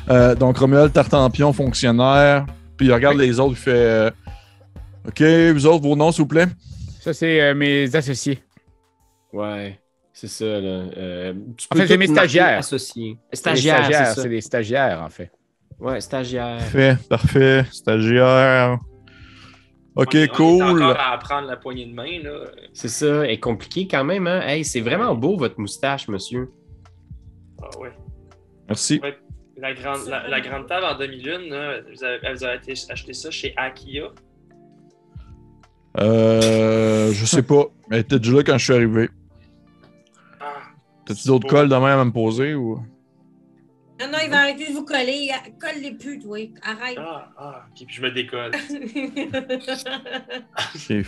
Donc, Romuald Tartampion, fonctionnaire. Puis il regarde les autres, il fait OK, vous autres, vos noms, s'il vous plaît. Ça, c'est mes associés. Ouais, c'est ça, là. En fait, j'ai mes stagiaires. Associés. Stagiaires, c'est c'est des stagiaires, en fait. Ouais, stagiaires. Parfait. Stagiaire. OK, On est cool. encore à apprendre la poignée de main, là. C'est ça, est compliqué quand même, hein? Hey, c'est vraiment beau, votre moustache, monsieur. Ah ouais. Merci. Ouais. La grande table en demi-lune, là, vous avez acheté ça chez Akia. Je sais pas. Elle était déjà là quand je suis arrivé. Ah, T'as-tu d'autres cols de même à me poser ou? Non, il va arrêter de vous coller. Colle les putes, oui. Arrête. Ok, puis je me décolle. OK,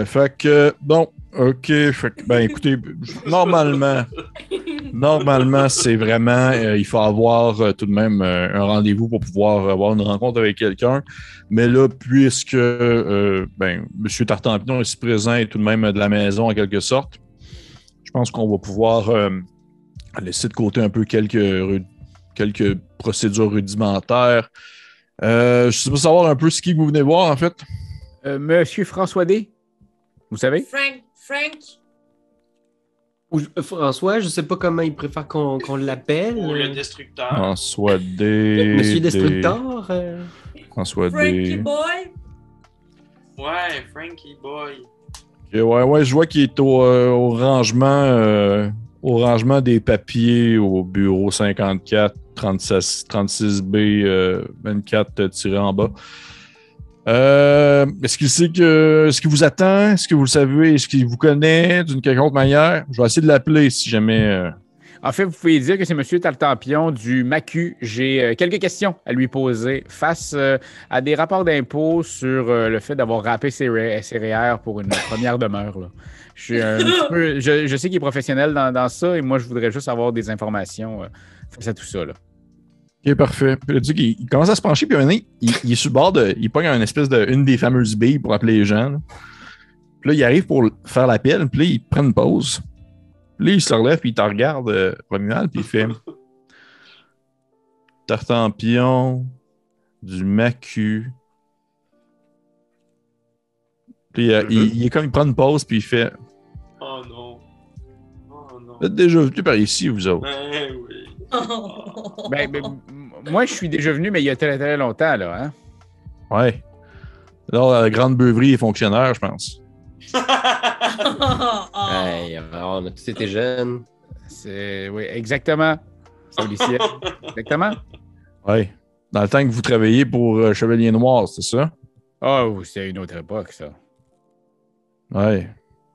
fait que, bon, OK, fait que, ben écoutez, normalement, c'est vraiment, il faut avoir tout de même un rendez-vous pour pouvoir avoir une rencontre avec quelqu'un, mais là, puisque, M. Tartampion est ici présent et tout de même de la maison en quelque sorte, je pense qu'on va pouvoir laisser de côté un peu quelques procédures rudimentaires. Je sais pas savoir un peu ce qui vous venez voir, en fait. Monsieur François D, vous savez? Frank. Ou François, je sais pas comment il préfère qu'on l'appelle. Ou le destructeur. François D. Monsieur Destructeur. François Frankie D. Boy. Ouais, Frankie Boy. Okay, ouais, je vois qu'il est au rangement des papiers au bureau 54 36B 24 tiré en bas. Est-ce qu'il sait ce qu'il vous attend? Est-ce que vous le savez? Est-ce qu'il vous connaît d'une quelconque manière? Je vais essayer de l'appeler si jamais. En fait, vous pouvez dire que c'est M. Tartampion du MACU. J'ai quelques questions à lui poser face à des rapports d'impôts sur le fait d'avoir râpé ses REER pour une première demeure. Là. Je suis un petit peu, je sais qu'il est professionnel dans ça et moi, je voudrais juste avoir des informations face à tout ça. Là. Ok, parfait. Puis là, tu sais qu'il commence à se pencher, puis un moment, il est sur le bord il pogne une espèce une des fameuses billes pour appeler les gens. Là. Puis là, il arrive pour faire l'appel, puis là, il prend une pause. Puis là, il se relève, puis il te regarde, Romuald, puis il fait Tartampion du MACU. Puis il est comme il prend une pause, puis il fait Oh non. Oh non. Vous êtes déjà venu par ici, vous autres. Oui. Moi, je suis déjà venu, mais il y a très, très longtemps, là. Hein? Ouais. Alors, la grande beuverie est fonctionnaire, je pense. Hey, on a tous été jeunes. Oui, exactement. C'est lycée. Exactement. Ouais. Dans le temps que vous travailliez pour Chevalier Noir, c'est ça? Oh, c'est une autre époque, ça. Ouais.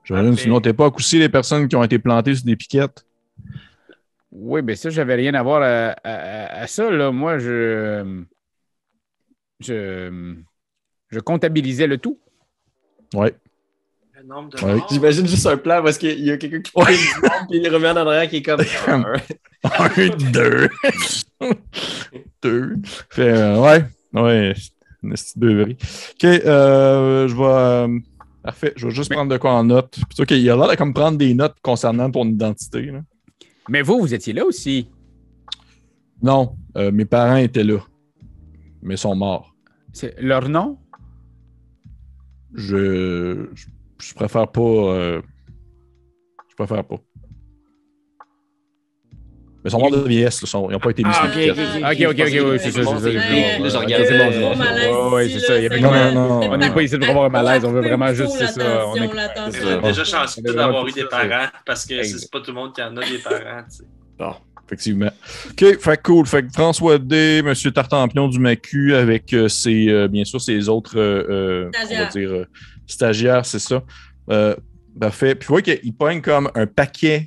J'imagine que c'est une autre époque aussi, les personnes qui ont été plantées sur des piquettes. Oui, mais ça, j'avais rien à voir à ça. Là. Moi, je comptabilisais le tout. Ouais. Le nombre de Ouais. morts. J'imagine juste un plan parce qu'il y a quelqu'un qui prend une bombe puis il revient en arrière qui est comme. Un, deux. Deux. Fait, ouais. Une petite beuverie. OK, je vais. Parfait, je vais juste prendre de quoi en note. Plutôt qu'il a l'air de comme prendre des notes concernant ton identité. Là. Mais vous étiez là aussi. Non, mes parents étaient là. Mais sont morts. C'est leur nom? Je préfère pas. Je préfère pas. Mais ils sont morts de vieillesse. Ils n'ont pas été mis sur les piquettes. OK, oui, c'est ça. Là, je regarde. C'est bon, Gros malaise oui, ici, c'est ça. Il y avait là, Non. On n'est pas ici pour avoir un malaise, on veut vraiment juste, c'est ça. L'attention. Déjà chanceux d'avoir eu des ça. parents parce que Exact. c'est pas tout le monde qui en a des parents. Tu sais. Bon, effectivement. OK, fait cool. Fait que François D, M. Tartampion du MACU avec bien sûr ses autres on va dire stagiaires, c'est ça. Parfait. Puis vous voyez qu'il pogne comme un paquet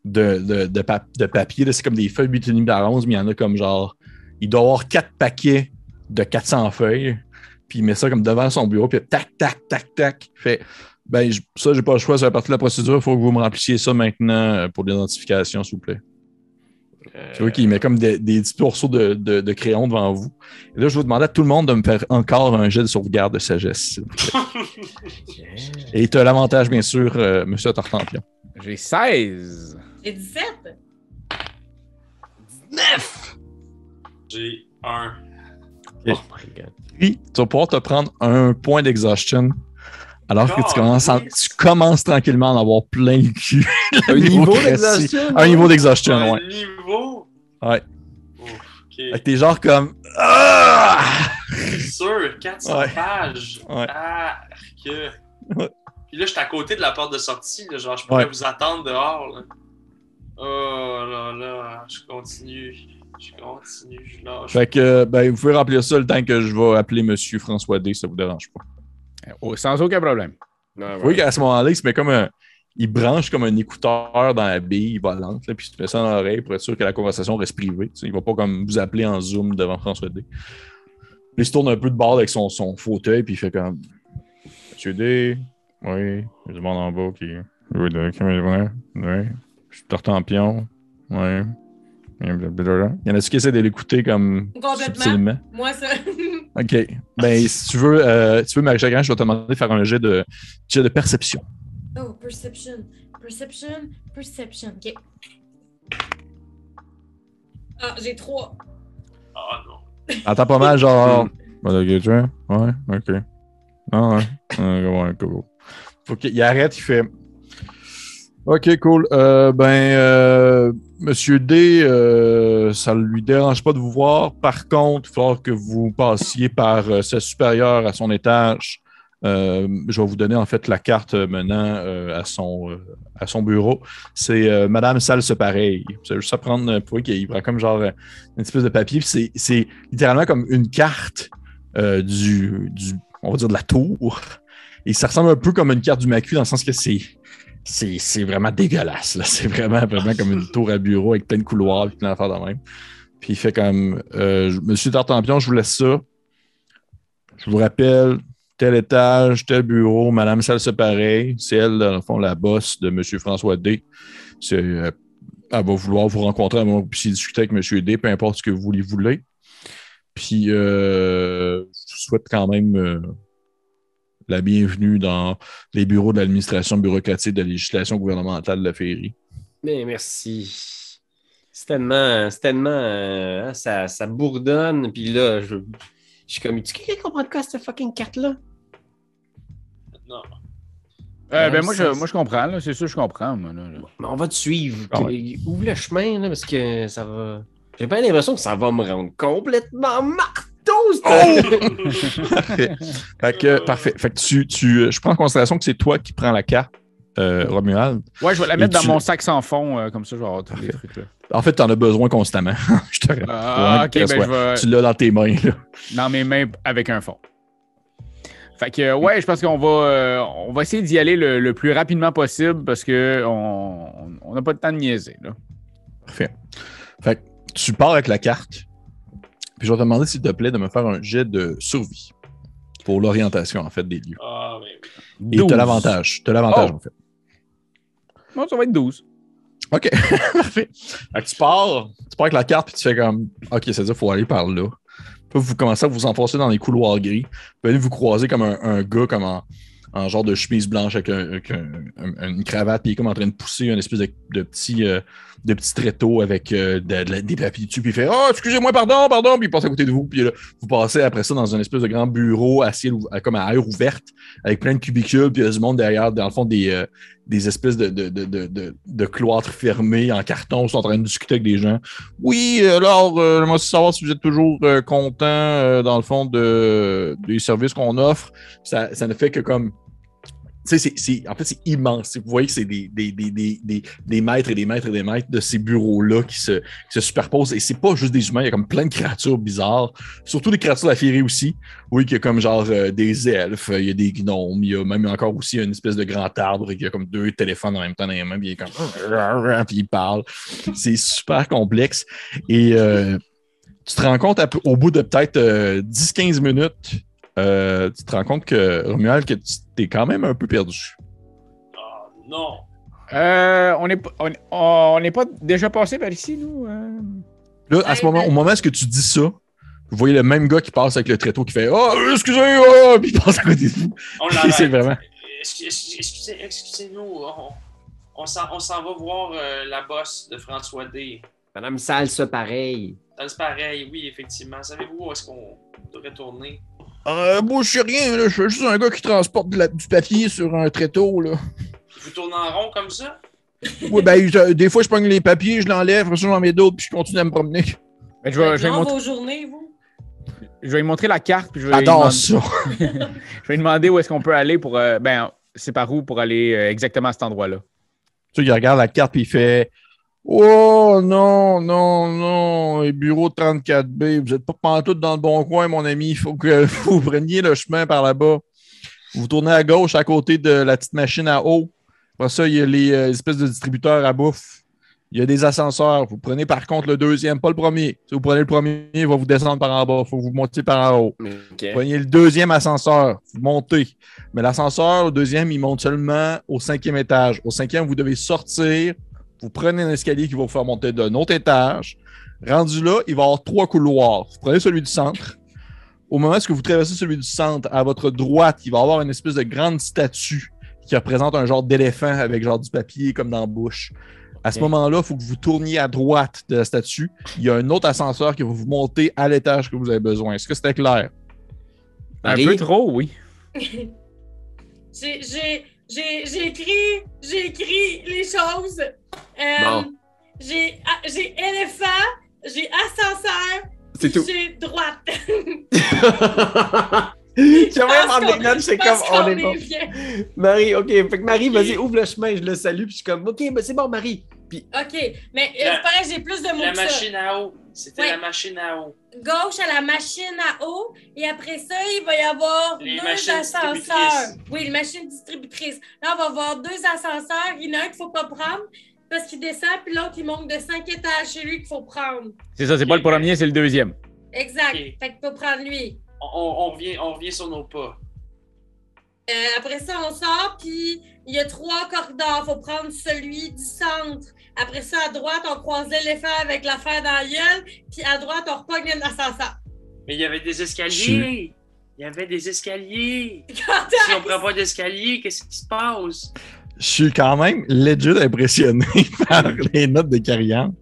de papier. Là, c'est comme des feuilles butoniques par 11, mais il y en a comme genre. Il doit avoir 4 paquets de 400 feuilles. Puis il met ça comme devant son bureau. Puis tac, tac, tac, tac. Fait. Ben, ça, j'ai pas le choix, ça fait partie de la procédure. Il faut que vous me remplissiez ça maintenant pour l'identification, s'il vous plaît. Tu vois qu'il met comme des petits morceaux de crayon devant vous. Et là, je vous demande à tout le monde de me faire encore un jet de sauvegarde de sagesse, s'il vous plaît. Et tu as l'avantage, bien sûr, M. Tartampion. J'ai 16. J'ai 17. 9! J'ai 1. Oh my god. Puis, tu vas pouvoir te prendre un point d'exhaustion. Alors que Yes. tu commences tranquillement à en avoir plein le cul. Un niveau bureaucratie. d'exhaustion? Un niveau d'exhaustion, ouais. Niveau? Ouais. Ouf, ok. Fait que t'es genre comme. Ah! C'est sûr, 400 Ouais. pages. Ouais. Ah, que. Ouais. Puis là, je suis à côté de la porte de sortie. Là, genre, je pourrais Ouais. vous attendre dehors. Là. Oh là là, je continue. Je lâche. Fait que, ben, vous pouvez remplir ça le temps que je vais appeler Monsieur François D, ça vous dérange pas. Sans aucun problème. Vous voyez qu'à ce moment-là, il se met comme un. Il branche comme un écouteur dans la bille volante, là, puis il se met ça dans l'oreille pour être sûr que la conversation reste privée. Il va pas comme vous appeler en Zoom devant François D. Puis il se tourne un peu de bord avec son fauteuil, puis il fait comme Monsieur D, oui, il y a du monde en bas qui. Oui, oui, je suis Tartampion, oui. Il y en a-tu qui essaient de l'écouter comme Complètement. subtilement? Moi, ça. OK. Ben, si tu veux, Marie-Jacques, je vais te demander de faire un jet de perception. Oh, perception. OK. Ah, j'ai 3. Ah non. T'entends pas mal, genre. OK, tu vois? Ouais, OK. Ah, ouais. Ouais, cool. Faut qu'il arrête, il fait. OK, cool. Monsieur D, ça ne lui dérange pas de vous voir. Par contre, il va falloir que vous passiez par sa supérieure à son étage. Je vais vous donner en fait la carte menant à son bureau. C'est Madame Salsepareil. Vous avez juste à prendre pour qu'il prend comme genre une espèce de papier. Puis c'est littéralement comme une carte on va dire de la tour. Et ça ressemble un peu comme une carte du Macu dans le sens que c'est vraiment dégueulasse. Là. C'est vraiment comme une tour à bureau avec plein de couloirs et plein d'affaires de même. Puis il fait comme Monsieur Tartampion, je vous laisse ça. Je vous rappelle, tel étage, tel bureau, Madame Salsepareil. C'est elle, dans le fond, la boss de Monsieur François D. Elle va vouloir vous rencontrer avant que vous puissiez discuter avec Monsieur D, peu importe ce que vous voulez. Puis je vous souhaite quand même la bienvenue dans les bureaux de l'administration bureaucratique de la législation gouvernementale de la Féerie. Mais merci. C'est tellement ça bourdonne. Puis là, je suis comme, tu quelqu'un comprend de quoi cette fucking carte-là? Non. Moi, je comprends. Là. C'est sûr que je comprends. Moi, là. Mais on va te suivre. Ah ouais. Ouvre le chemin, là, parce que ça va. J'ai pas l'impression que ça va me rendre complètement marteau. Parfait. Parfait. Fait que je prends en considération que c'est toi qui prends la carte, Romuald. Ouais, je vais la mettre dans mon sac sans fond, comme ça, je vais avoir tous les trucs là. En fait, tu en as besoin constamment. Je te Ok, ben je vais. Tu l'as dans tes mains. Là. Dans mes mains avec un fond. Fait que, ouais, je pense qu'on va essayer d'y aller le plus rapidement possible parce qu'on n'a pas de temps de niaiser. Là. Parfait. Fait que tu pars avec la carte. Puis je vais te demander, s'il te plaît, de me faire un jet de survie pour l'orientation, en fait, des lieux. Ah, mais oui. Et tu as l'avantage. en fait. Bon, ça va être 12. OK. Parfait. Fait que tu pars avec la carte, puis tu fais comme OK, c'est-à-dire qu'il faut aller par là. Puis vous commencez à vous enfoncer dans les couloirs gris. Puis vous croisez comme un gars comme en genre de chemise blanche avec une cravate, puis il est comme en train de pousser une espèce de petit tréteau avec des papiers dessus, puis il fait « Oh, excusez-moi, pardon », puis il passe à côté de vous, puis là, vous passez après ça dans une espèce de grand bureau comme à air ouverte, avec plein de cubicules, puis il y a du monde derrière, dans le fond, des espèces de cloîtres fermés en carton, ils sont en train de discuter avec des gens. Oui, alors, j'aimerais savoir si vous êtes toujours content, dans le fond, des services qu'on offre. Ça ne fait que comme... Tu sais, en fait, c'est immense. Vous voyez que c'est des mètres et des mètres et des mètres de ces bureaux-là qui se superposent. Et c'est pas juste des humains, il y a comme plein de créatures bizarres. Surtout des créatures de la Féerie aussi. Oui, qu'il y a comme genre des elfes, il y a des gnomes, il y a même encore aussi une espèce de grand arbre qui a comme 2 téléphones en même temps dans les mains, puis il est comme... puis il parle. C'est super complexe. Et tu te rends compte au bout de peut-être 10-15 minutes... tu te rends compte que, Romuald, que tu t'es quand même un peu perdu. Ah, non. On n'est pas déjà passé par ici, nous? Là, à ce moment, au moment où tu dis ça, vous voyez le même gars qui passe avec le tréteau qui fait « Oh, excusez, oh! » puis il passe à côté de vous. On l'arrête. C'est vraiment... Excusez-nous, on s'en va voir la boss de François D. Madame Sale, ça pareil. C'est pareil, oui, effectivement. Savez-vous où est-ce qu'on devrait tourner? Moi, je sais rien, là. Je suis juste un gars qui transporte du papier sur un tréteau, là. Vous tournez en rond comme ça? Oui, des fois, je pogne les papiers, je l'enlève, après ça, j'en mets d'autres, puis je continue à me promener. Mais je vais lui Long montrer, vos journées, vous. je vais lui montrer la carte, puis je vais lui J'adore demander, ça. je vais lui demander où est-ce qu'on peut aller pour. C'est par où pour aller exactement à cet endroit-là. Tu sais, il regarde la carte, puis il fait Oh, non, non, non, les bureaux 34B, vous n'êtes pas pantoute dans le bon coin, mon ami. Il faut que vous preniez le chemin par là-bas. Vous tournez à gauche, à côté de la petite machine à eau. Après ça, il y a les espèces de distributeurs à bouffe. Il y a des ascenseurs. Vous prenez par contre le deuxième, pas le premier. Si vous prenez le premier, il va vous descendre par en bas. Il faut que vous montiez par en haut. Okay. Vous prenez le deuxième ascenseur, vous montez. Mais l'ascenseur, le deuxième, il monte seulement au 5e étage. Au 5e, vous devez sortir. Vous prenez un escalier qui va vous faire monter d'un autre étage. Rendu là, il va y avoir 3 couloirs. Vous prenez celui du centre. Au moment où vous traversez celui du centre, à votre droite, il va y avoir une espèce de grande statue qui représente un genre d'éléphant avec genre du papier comme dans la bouche. À ce moment-là, il faut que vous tourniez à droite de la statue. Il y a un autre ascenseur qui va vous monter à l'étage que vous avez besoin. Est-ce que c'était clair? Un peu trop, oui. J'ai écrit les choses. Bon. J'ai éléphant, j'ai ascenseur, C'est tout. j'ai droite. J'aimerais prendre des notes, c'est comme on est bon. bien. Marie, OK. Fait que Marie, vas-y, ouvre le chemin, je le salue, puis je suis comme, OK, ben c'est bon, Marie. Puis, OK, mais c'est pareil, j'ai plus de mots La que ça. machine à eau. C'était Ouais. la machine à eau. Gauche à la machine à eau, et après ça, il va y avoir Les 2 machines ascenseurs. distributrices. Oui, les machines distributrices. Là, on va avoir 2 ascenseurs. Il y en a un qu'il ne faut pas prendre parce qu'il descend, puis l'autre, il monte de 5 étages. C'est lui qu'il faut prendre. C'est ça, c'est pas le premier, c'est le deuxième. Exact. Ok. Fait qu'il faut prendre lui. On revient sur nos pas. Après ça, on sort, puis il y a 3 corridors. Il faut prendre celui du centre. Après ça, à droite, on croise l'éléphant avec l'affaire dans la gueule, puis à droite, on repogne un ascenseur. Mais il y avait des escaliers. Il y avait des escaliers. Quand Si on prend pas d'escalier, qu'est-ce qui se passe? Je suis quand même legit impressionné par les notes de Karianne.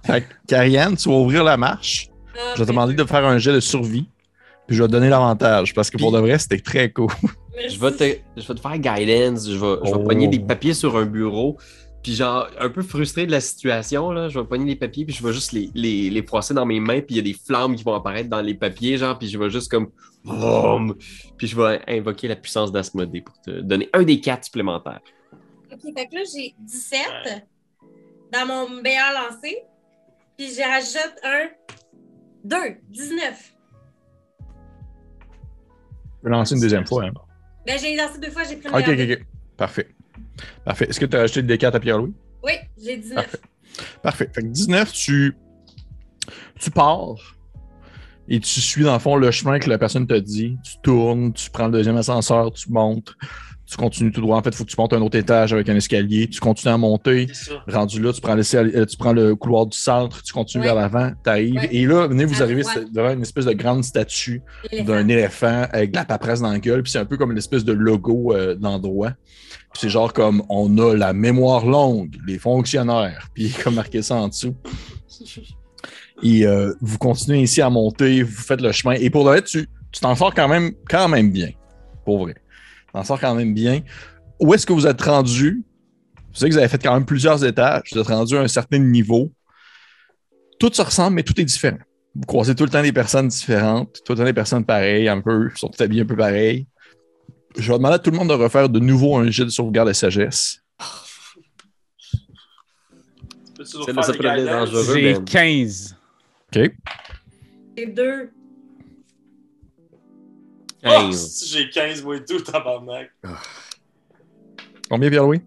Fait que, Karianne, tu vas ouvrir la marche. Je vais te demander de faire un jet de survie. Puis je vais te donner l'avantage. Parce que pour de vrai, c'était très cool. je vais te faire guidance, je vais pogner des papiers sur un bureau, puis genre, un peu frustré de la situation, là, je vais pogner des papiers, puis je vais juste les froisser dans mes mains, puis il y a des flammes qui vont apparaître dans les papiers, genre, puis je vais juste comme... Boum! Puis je vais invoquer la puissance d'Asmodée pour te donner un des 4 supplémentaires. OK, fait que là, j'ai 17 dans mon BA lancé. Puis j'y rajoute un 2, 19. Je vais lancer une deuxième fois. Hein. Ben, j'ai lancé 2 fois, j'ai pris le OK, meilleur. OK. Parfait. Parfait. Est-ce que tu as acheté le D4 à Pierre-Louis? Oui, j'ai 19. Parfait. Parfait. Fait que 19, tu pars et tu suis dans le fond le chemin que la personne t'a dit. Tu tournes, tu prends le deuxième ascenseur, tu montes, tu continues tout droit. En fait, il faut que tu montes un autre étage avec un escalier. Tu continues à monter. C'est ça. Rendu là, tu prends le couloir du centre, tu continues vers l'avant, tu arrives. Ouais. Et là, vous À arrivez droite. devant une espèce de grande statue Éléphant. d'un éléphant avec de la paperasse dans la gueule. Puis c'est un peu comme une espèce de logo de l'endroit. Puis c'est genre comme on a la mémoire longue, les fonctionnaires. Puis comme marqué ça en dessous. Et vous continuez ici à monter, vous faites le chemin. Et pour le reste, tu t'en sors quand même bien. Pour vrai. Tu t'en sors quand même bien. Où est-ce que vous êtes rendu? Vous savez que vous avez fait quand même plusieurs étages. Vous êtes rendu à un certain niveau. Tout se ressemble, mais tout est différent. Vous croisez tout le temps des personnes différentes, tout le temps des personnes pareilles, un peu, qui sont tout habillées un peu pareil. Je vais demander à tout le monde de refaire de nouveau un jet de sauvegarde de sagesse. Peux-tu nous C'est faire ça des peut être guidances? dangereux. J'ai Ben. 15. OK. J'ai 2. 15. J'ai 15, moi et tout, tabarnak. Combien, Pierre-Louis?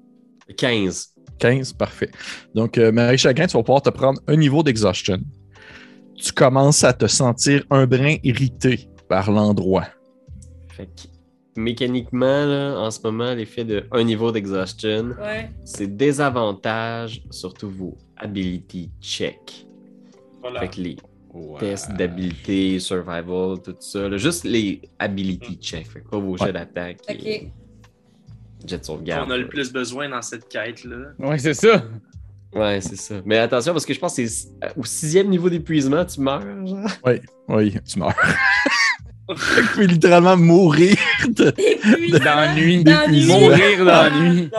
15. 15, parfait. Donc, Marie Chagrin, tu vas pouvoir te prendre un niveau d'exhaustion. Tu commences à te sentir un brin irrité par l'endroit. Fait que, mécaniquement, là, en ce moment, l'effet de un niveau d'exhaustion, Ouais. c'est désavantage sur tous vos ability check. Voilà. Fait que les tests d'habilité, survival, tout ça, là, juste les ability check, fait que pas vos jets d'attaque OK. et jets de sauvegarde. On a le plus besoin dans cette quête-là. Ouais, c'est ça. Ouais, c'est ça. Mais attention, parce que je pense que c'est au 6e niveau d'épuisement, tu meurs, genre. Oui, tu meurs. Tu peux littéralement mourir d'ennui. d'épuisement. Mourir d'ennui.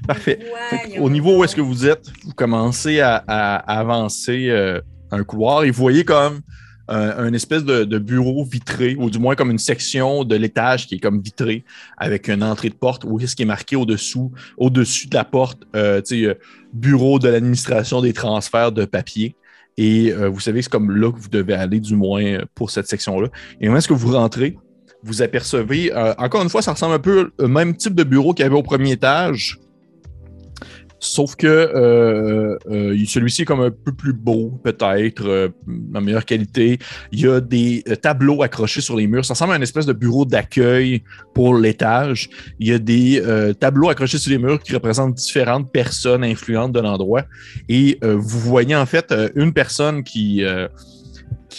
Parfait. Au niveau où est-ce que vous êtes, vous commencez à avancer un couloir et vous voyez comme un espèce de bureau vitré, ou du moins comme une section de l'étage qui est comme vitrée, avec une entrée de porte où est-ce qui est marqué au-dessus de la porte, bureau de l'administration des transferts de papier. Et vous savez, c'est comme là que vous devez aller, du moins pour cette section-là. Et moment est-ce que vous rentrez, vous apercevez, encore une fois, ça ressemble un peu au même type de bureau qu'il y avait au premier étage. Sauf que celui-ci est comme un peu plus beau, peut-être, en meilleure qualité. Il y a des tableaux accrochés sur les murs. Ça ressemble à une espèce de bureau d'accueil pour l'étage. Il y a des tableaux accrochés sur les murs qui représentent différentes personnes influentes de l'endroit. Et vous voyez en fait une personne qui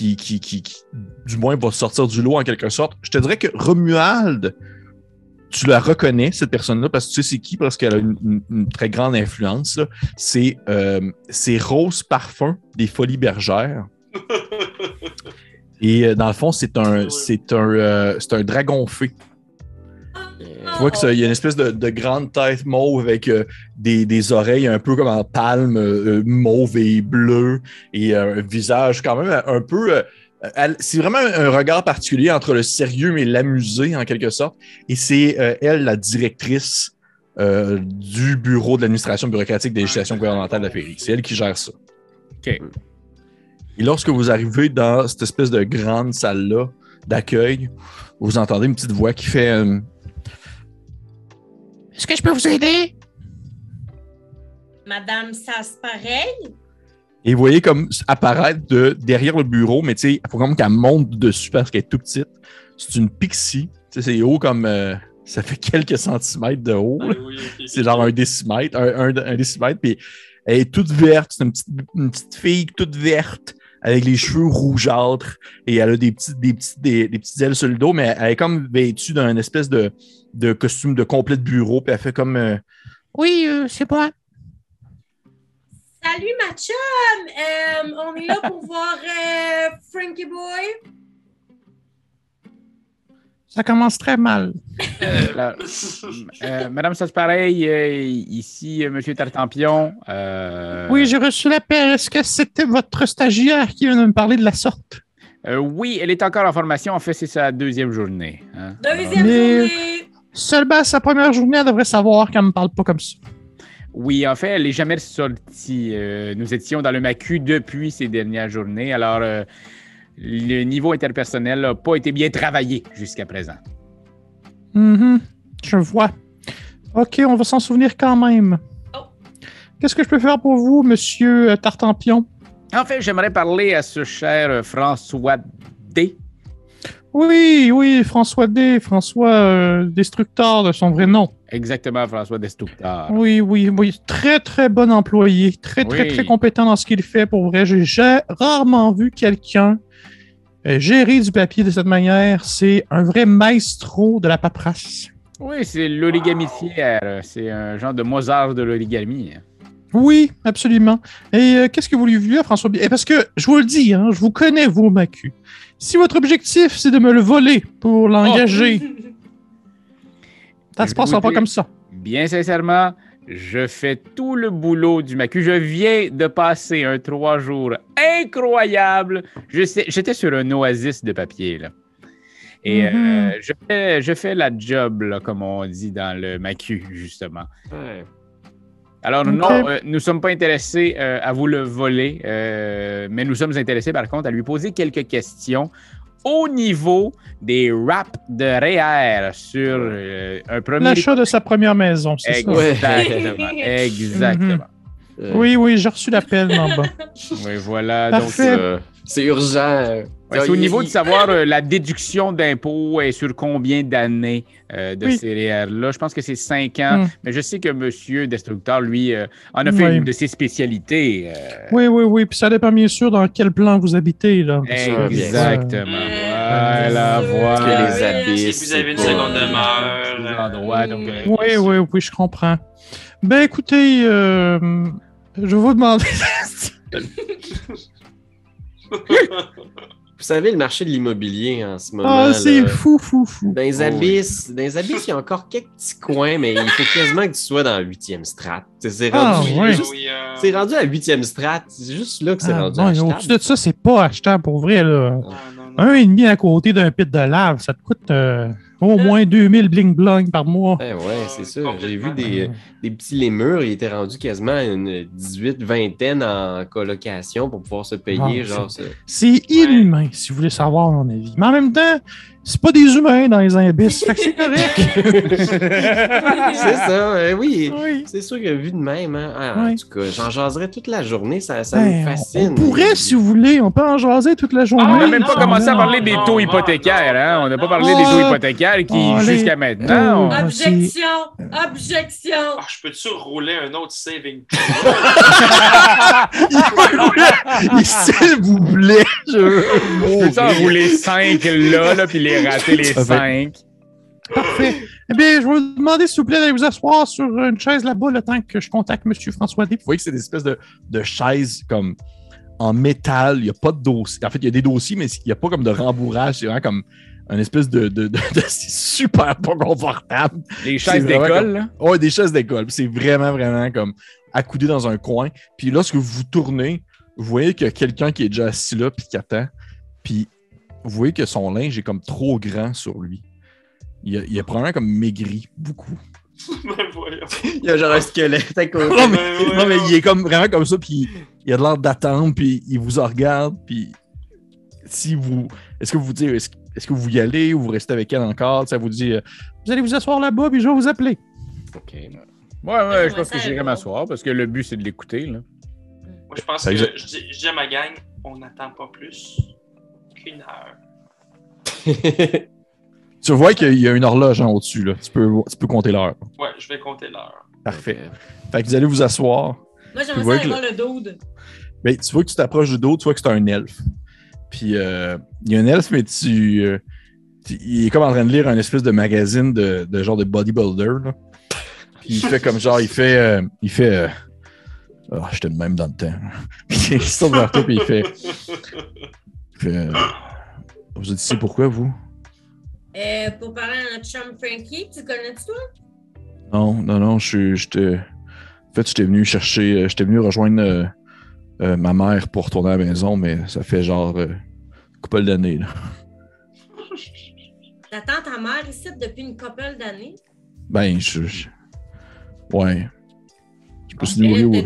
du moins va sortir du lot en quelque sorte. Je te dirais que Romuald, tu la reconnais, cette personne-là, parce que tu sais c'est qui, parce qu'elle a une très grande influence. Là. C'est Rose Parfum des Folies Bergères. Et dans le fond, c'est un dragon fée. Tu vois qu'il y a une espèce de grande tête mauve avec des oreilles un peu comme en palme, mauve et bleu, et un visage quand même un peu... c'est vraiment un regard particulier entre le sérieux et l'amusé, en quelque sorte. Et c'est elle, la directrice du bureau de l'administration bureaucratique des législations gouvernementales de la Féerie. C'est elle qui gère ça. OK. Et lorsque vous arrivez dans cette espèce de grande salle-là d'accueil, vous entendez une petite voix qui fait Est-ce que je peux vous aider? Madame Saspareil? Et vous voyez comme apparaître derrière le bureau, mais tu sais, il faut comme qu'elle monte dessus parce qu'elle est tout petite. C'est une pixie. Tu sais, c'est haut comme... ça fait quelques centimètres de haut. C'est genre un décimètre. Un décimètre. Puis elle est toute verte. C'est une petite fille toute verte avec les cheveux rougeâtres. Et elle a des petites ailes sur le dos, mais elle est comme vêtue d'un espèce de costume de complet de bureau. Puis elle fait comme... Oui, c'est moi. Salut ma chum! On est là pour voir Frankie Boy. Ça commence très mal. Madame Saspareil, ici, Monsieur Tartampion. Oui, j'ai reçu l'appel. Est-ce que c'était votre stagiaire qui vient de me parler de la sorte? Oui, elle est encore en formation. En fait, c'est sa 2e journée. Hein? Deuxième journée! Seulement sa première journée, elle devrait savoir qu'elle ne me parle pas comme ça. Oui, en fait, elle n'est jamais sortie. Nous étions dans le MACU depuis ces dernières journées. Alors, le niveau interpersonnel n'a pas été bien travaillé jusqu'à présent. Je vois. OK, on va s'en souvenir quand même. Oh. Qu'est-ce que je peux faire pour vous, Monsieur Tartampion? En fait, j'aimerais parler à ce cher François D. Oui, François D. François Destructeur de son vrai nom. Exactement, François Destructeur. Oui. Très, très bon employé. Très compétent dans ce qu'il fait. Pour vrai, j'ai rarement vu quelqu'un gérer du papier de cette manière. C'est un vrai maestro de la paperasse. Oui, c'est l'origamitière. C'est un genre de Mozart de l'origamie. Oui, absolument. Et qu'est-ce que vous lui voulez, François? Parce que, je vous le dis, hein, je vous connais, vous, MACU. Si votre objectif, c'est de me le voler pour l'engager, ça se passera pas comme ça. Bien sincèrement, je fais tout le boulot du MACU. Je viens de passer un 3 jours incroyable. J'étais sur un oasis de papier, là. Et je fais la job, là, comme on dit dans le MACU, justement. Ouais. Alors, non, nous ne sommes pas intéressés à vous le voler, mais nous sommes intéressés, par contre, à lui poser quelques questions au niveau des wraps de REER sur un premier... L'achat de sa première maison, c'est ça? Exactement. Oui, j'ai reçu l'appel en bas. Oui, voilà. Parfait. Donc, c'est urgent. Ouais, c'est au niveau de savoir la déduction d'impôts et sur combien d'années de ces REER-là. Je pense que c'est 5 ans, mais je sais que M. Destructeur, lui, en a fait une de ses spécialités. Oui. Puis ça dépend bien sûr dans quel plan vous habitez, là. Exactement. Voilà, Parce que les Oui, abysses. Si vous avez une c'est pas- seconde les demeure. endroits, donc, Oui, je comprends. Ben écoutez, je vais vous demander. Vous savez, le marché de l'immobilier en ce moment. Ah, c'est là, fou. Dans les abysses, il y a encore quelques petits coins, mais il faut quasiment que tu sois dans la 8e strat. C'est rendu, ouais. c'est rendu à la 8e strat. C'est juste là que c'est rendu non, achetable. au-dessus de ça, c'est pas achetable pour vrai. Là. Non. 1,5 à côté d'un pit de lave, ça te coûte au moins 2000 bling-blong par mois. Ouais, c'est ça. J'ai vu Complètement. des petits les murs, ils étaient rendus quasiment à une 18-vingtaine en colocation pour pouvoir se payer. Ah, genre, C'est inhumain, si vous voulez savoir mon avis. Mais en même temps, c'est pas des humains dans les abysses, fait que c'est correct. c'est ça, oui. Oui. C'est sûr que vu de même, hein, Oui. en tout cas, j'en jaserais toute la journée, ça Ben, me fascine. on pourrait, si vous voulez, on peut en jaser toute la journée. On n'a Ah, même pas non, commencé à parler non, des non, taux non, hypothécaires, non, hein? On n'a pas non. parlé des taux hypothécaires qui, Oh, jusqu'à les maintenant, taux. Objection! Objection! Ah, je peux-tu rouler un autre saving S'il vous plaît, on peut en rouler 5 là, puis les rater les Ça fait- 5. Parfait. Eh bien, je vais vous demander, s'il vous plaît, d'aller vous asseoir sur une chaise là-bas le temps que je contacte M. François D. vous voyez que c'est des espèces de chaises comme en métal. Il n'y a pas de dossier. En fait, il y a des dossiers, mais il n'y a pas comme de rembourrage. C'est vraiment comme une espèce c'est super pas confortable. Les chaises C'est vraiment d'école, là. Ouais, des chaises d'école. Puis c'est vraiment comme accoudé dans un coin. Puis lorsque vous tournez, vous voyez qu'il y a quelqu'un qui est déjà assis là puis qui attend. Puis vous voyez que son linge est comme trop grand sur lui. Il a probablement comme maigri beaucoup. Ben voyons. Il y a genre un squelette à côté. Non, mais, ouais, non, mais ouais. il est comme vraiment comme ça, puis il a de l'air d'attendre, puis il vous en regarde, puis si vous... Est-ce que vous dites, est-ce que vous y allez ou vous restez avec elle encore? Ça vous dit, Vous allez vous asseoir là-bas, puis je vais vous appeler. OK. Ouais, je pense ça, que j'irai m'asseoir parce que le but, c'est de l'écouter, là. Moi, je pense Ça que exa- je dis à ma gang, on n'attend pas plus qu'une heure. tu vois qu'il y a une horloge en au-dessus, là. Tu peux compter l'heure. Ouais, je vais compter l'heure. Parfait. Fait que vous allez vous asseoir. Moi, Tu j'aimerais vois ça aller que voir le dude. Ben, tu vois que tu t'approches du dos, tu vois que c'est un elfe. Puis il y a un elfe, mais il est comme en train de lire un espèce de magazine de genre de bodybuilder. Là. Puis il fait comme genre, ah, j'étais de même dans le temps. Puis il se tourne vers toi, puis il fait vous êtes ici pourquoi, vous? Pour parler à notre chum Frankie, tu connais-tu toi? Non, en fait, j'étais venu rejoindre ma mère pour retourner à la maison, mais ça fait genre une couple d'années. Là. T'attends ta mère ici depuis une couple d'années? Ben, ouais. Je peux se nourrir.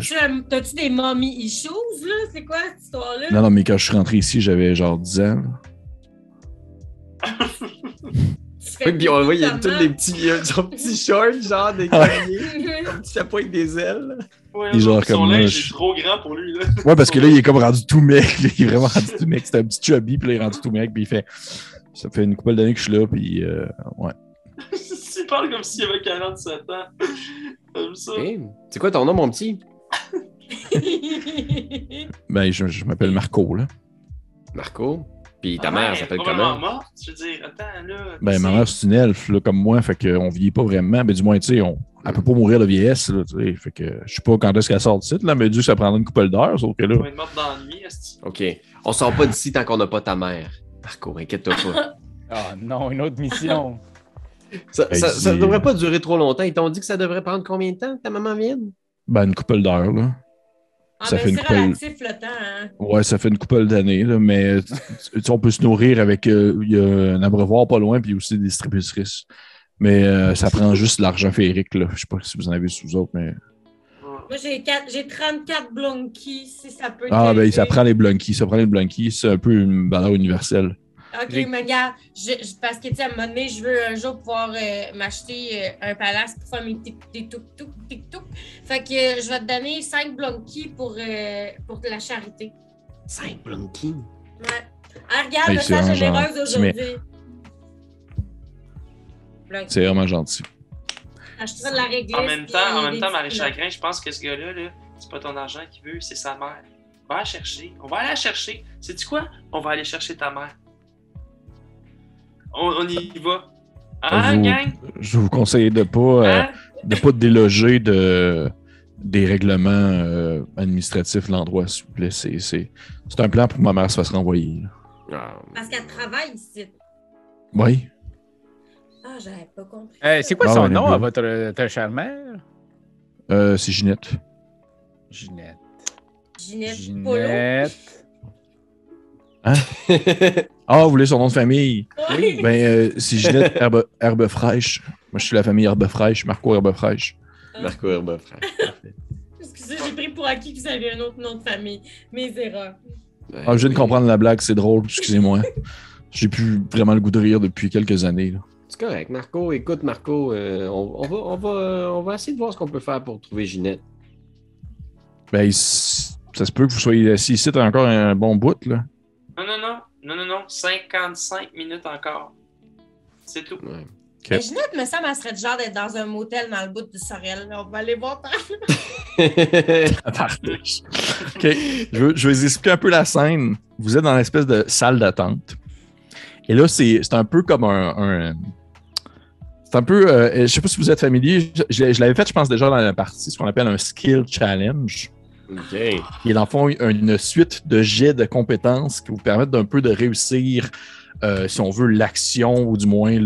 T'as-tu des mommy issues, là? C'est quoi cette histoire-là? Non, mais quand je suis rentré ici, j'avais genre 10 ans. Là. Tu fais Oui, puis on le voit, il y a comment? tous les petits, son petit short, genre des cavaliers, un petit chapeau avec des ailes. Ouais, Et genre son comme moi, linge je- est trop grand pour lui, là. Ouais, parce que là, il est comme rendu tout mec. Là. Il est vraiment rendu tout mec. C'était un petit chubby, puis là, il est rendu tout mec. Puis il fait. Ça fait une couple d'années que je suis là, puis ouais. Il parle comme s'il avait 47 ans. Comme ça. Hey, c'est quoi ton nom, mon petit? Ben, je m'appelle Marco, là. Marco. Puis ta Ah, mère ouais, s'appelle elle est probablement comment? morte. Je veux dire, attends, là. Ben, ma mère, c'est une elfe, là, comme moi, fait qu'on vieillit pas vraiment. Ben, du moins, tu sais, elle peut pas mourir de vieillesse, là, tu sais. Fait que je sais pas quand est-ce qu'elle sort de site, là, mais Dieu, ça prendra une couple d'heures, sauf que là. Elle va être morte d'ennui, est-ce que OK. On sort pas d'ici tant qu'on n'a pas ta mère. Marco, inquiète-toi pas. Ah non, une autre mission. Ça Ben, devrait pas durer trop longtemps. Ils t'ont dit que ça devrait prendre combien de temps, que ta maman vienne? Ben, une couple d'heures, là. Ah, Ça ben, fait une c'est couple- relatif le temps, hein? Ouais, ça fait une couple d'années, là, mais tu sais, on peut se nourrir avec. Il y a un abreuvoir pas loin, puis aussi des distributrices. Mais ça prend juste l'argent féerique, là. Je sais pas si vous en avez sous vous autres, mais. Moi, j'ai 34 blunkies, si ça peut Ah, ben, t'aider. ça prend les blunkies. Ça prend les blunkies. C'est un peu une valeur universelle. OK, J'ai- mais regarde, parce que, tu sais, à un moment donné, je veux un jour pouvoir m'acheter un palace pour faire mes tic-touc. Fait que je vais te donner 5 blunkies pour la charité. 5 blunkies. Ouais. Ah, regarde, Hey, je c'est suis un généreuse gentil, aujourd'hui. Blunkies. C'est vraiment gentil. Achèterai de la réglisse. En même puis temps, des Marie petits Chagrin, je pense que ce gars-là, là, c'est pas ton argent qu'il veut, c'est sa mère. Va la chercher. On va aller la chercher. Sais-tu quoi? On va aller chercher ta mère. On y va. Hein, Vous- gang? Je vous conseille de pas déloger des règlements administratifs l'endroit, s'il vous plaît. C'est un plan pour que ma mère se fasse renvoyer. Là. Ah, Parce qu'elle travaille ici. Oui. Ah, j'avais pas compris. C'est quoi Ah, son ouais, nom bleu. à votre chère mère? C'est Ginette. Ginette. Ginette Polo. Ginette. Ah, vous voulez son nom de famille? Oui. C'est Ginette Herbe Fraîche. Moi, je suis la famille Herbe Fraîche, Marco Herbe Fraîche. Marco Herbe, frère. Parfait. Excusez, j'ai pris pour acquis que vous aviez un autre nom de famille. Mes erreurs. Ah, je viens de comprendre la blague, c'est drôle, excusez-moi. J'ai plus vraiment le goût de rire depuis quelques années. Là. C'est correct, Marco. Écoute, Marco, on va essayer de voir ce qu'on peut faire pour trouver Ginette. Ça se peut que vous soyez assis ici t'as encore un bon bout, là. Non. 55 minutes encore. C'est tout. Ouais. Mais Ginette, me semble, elle serait du genre d'être dans un motel dans le bout de Sorel. On va aller voir par OK. Je vais vous expliquer un peu la scène. Vous êtes dans l'espèce de salle d'attente. Et là, c'est un peu comme c'est un peu... je sais pas si vous êtes familier. Je l'avais fait, je pense, déjà dans la partie, ce qu'on appelle un skill challenge. OK. Qui est dans le fond une suite de jets de compétences qui vous permettent d'un peu de réussir, si on veut, l'action ou du moins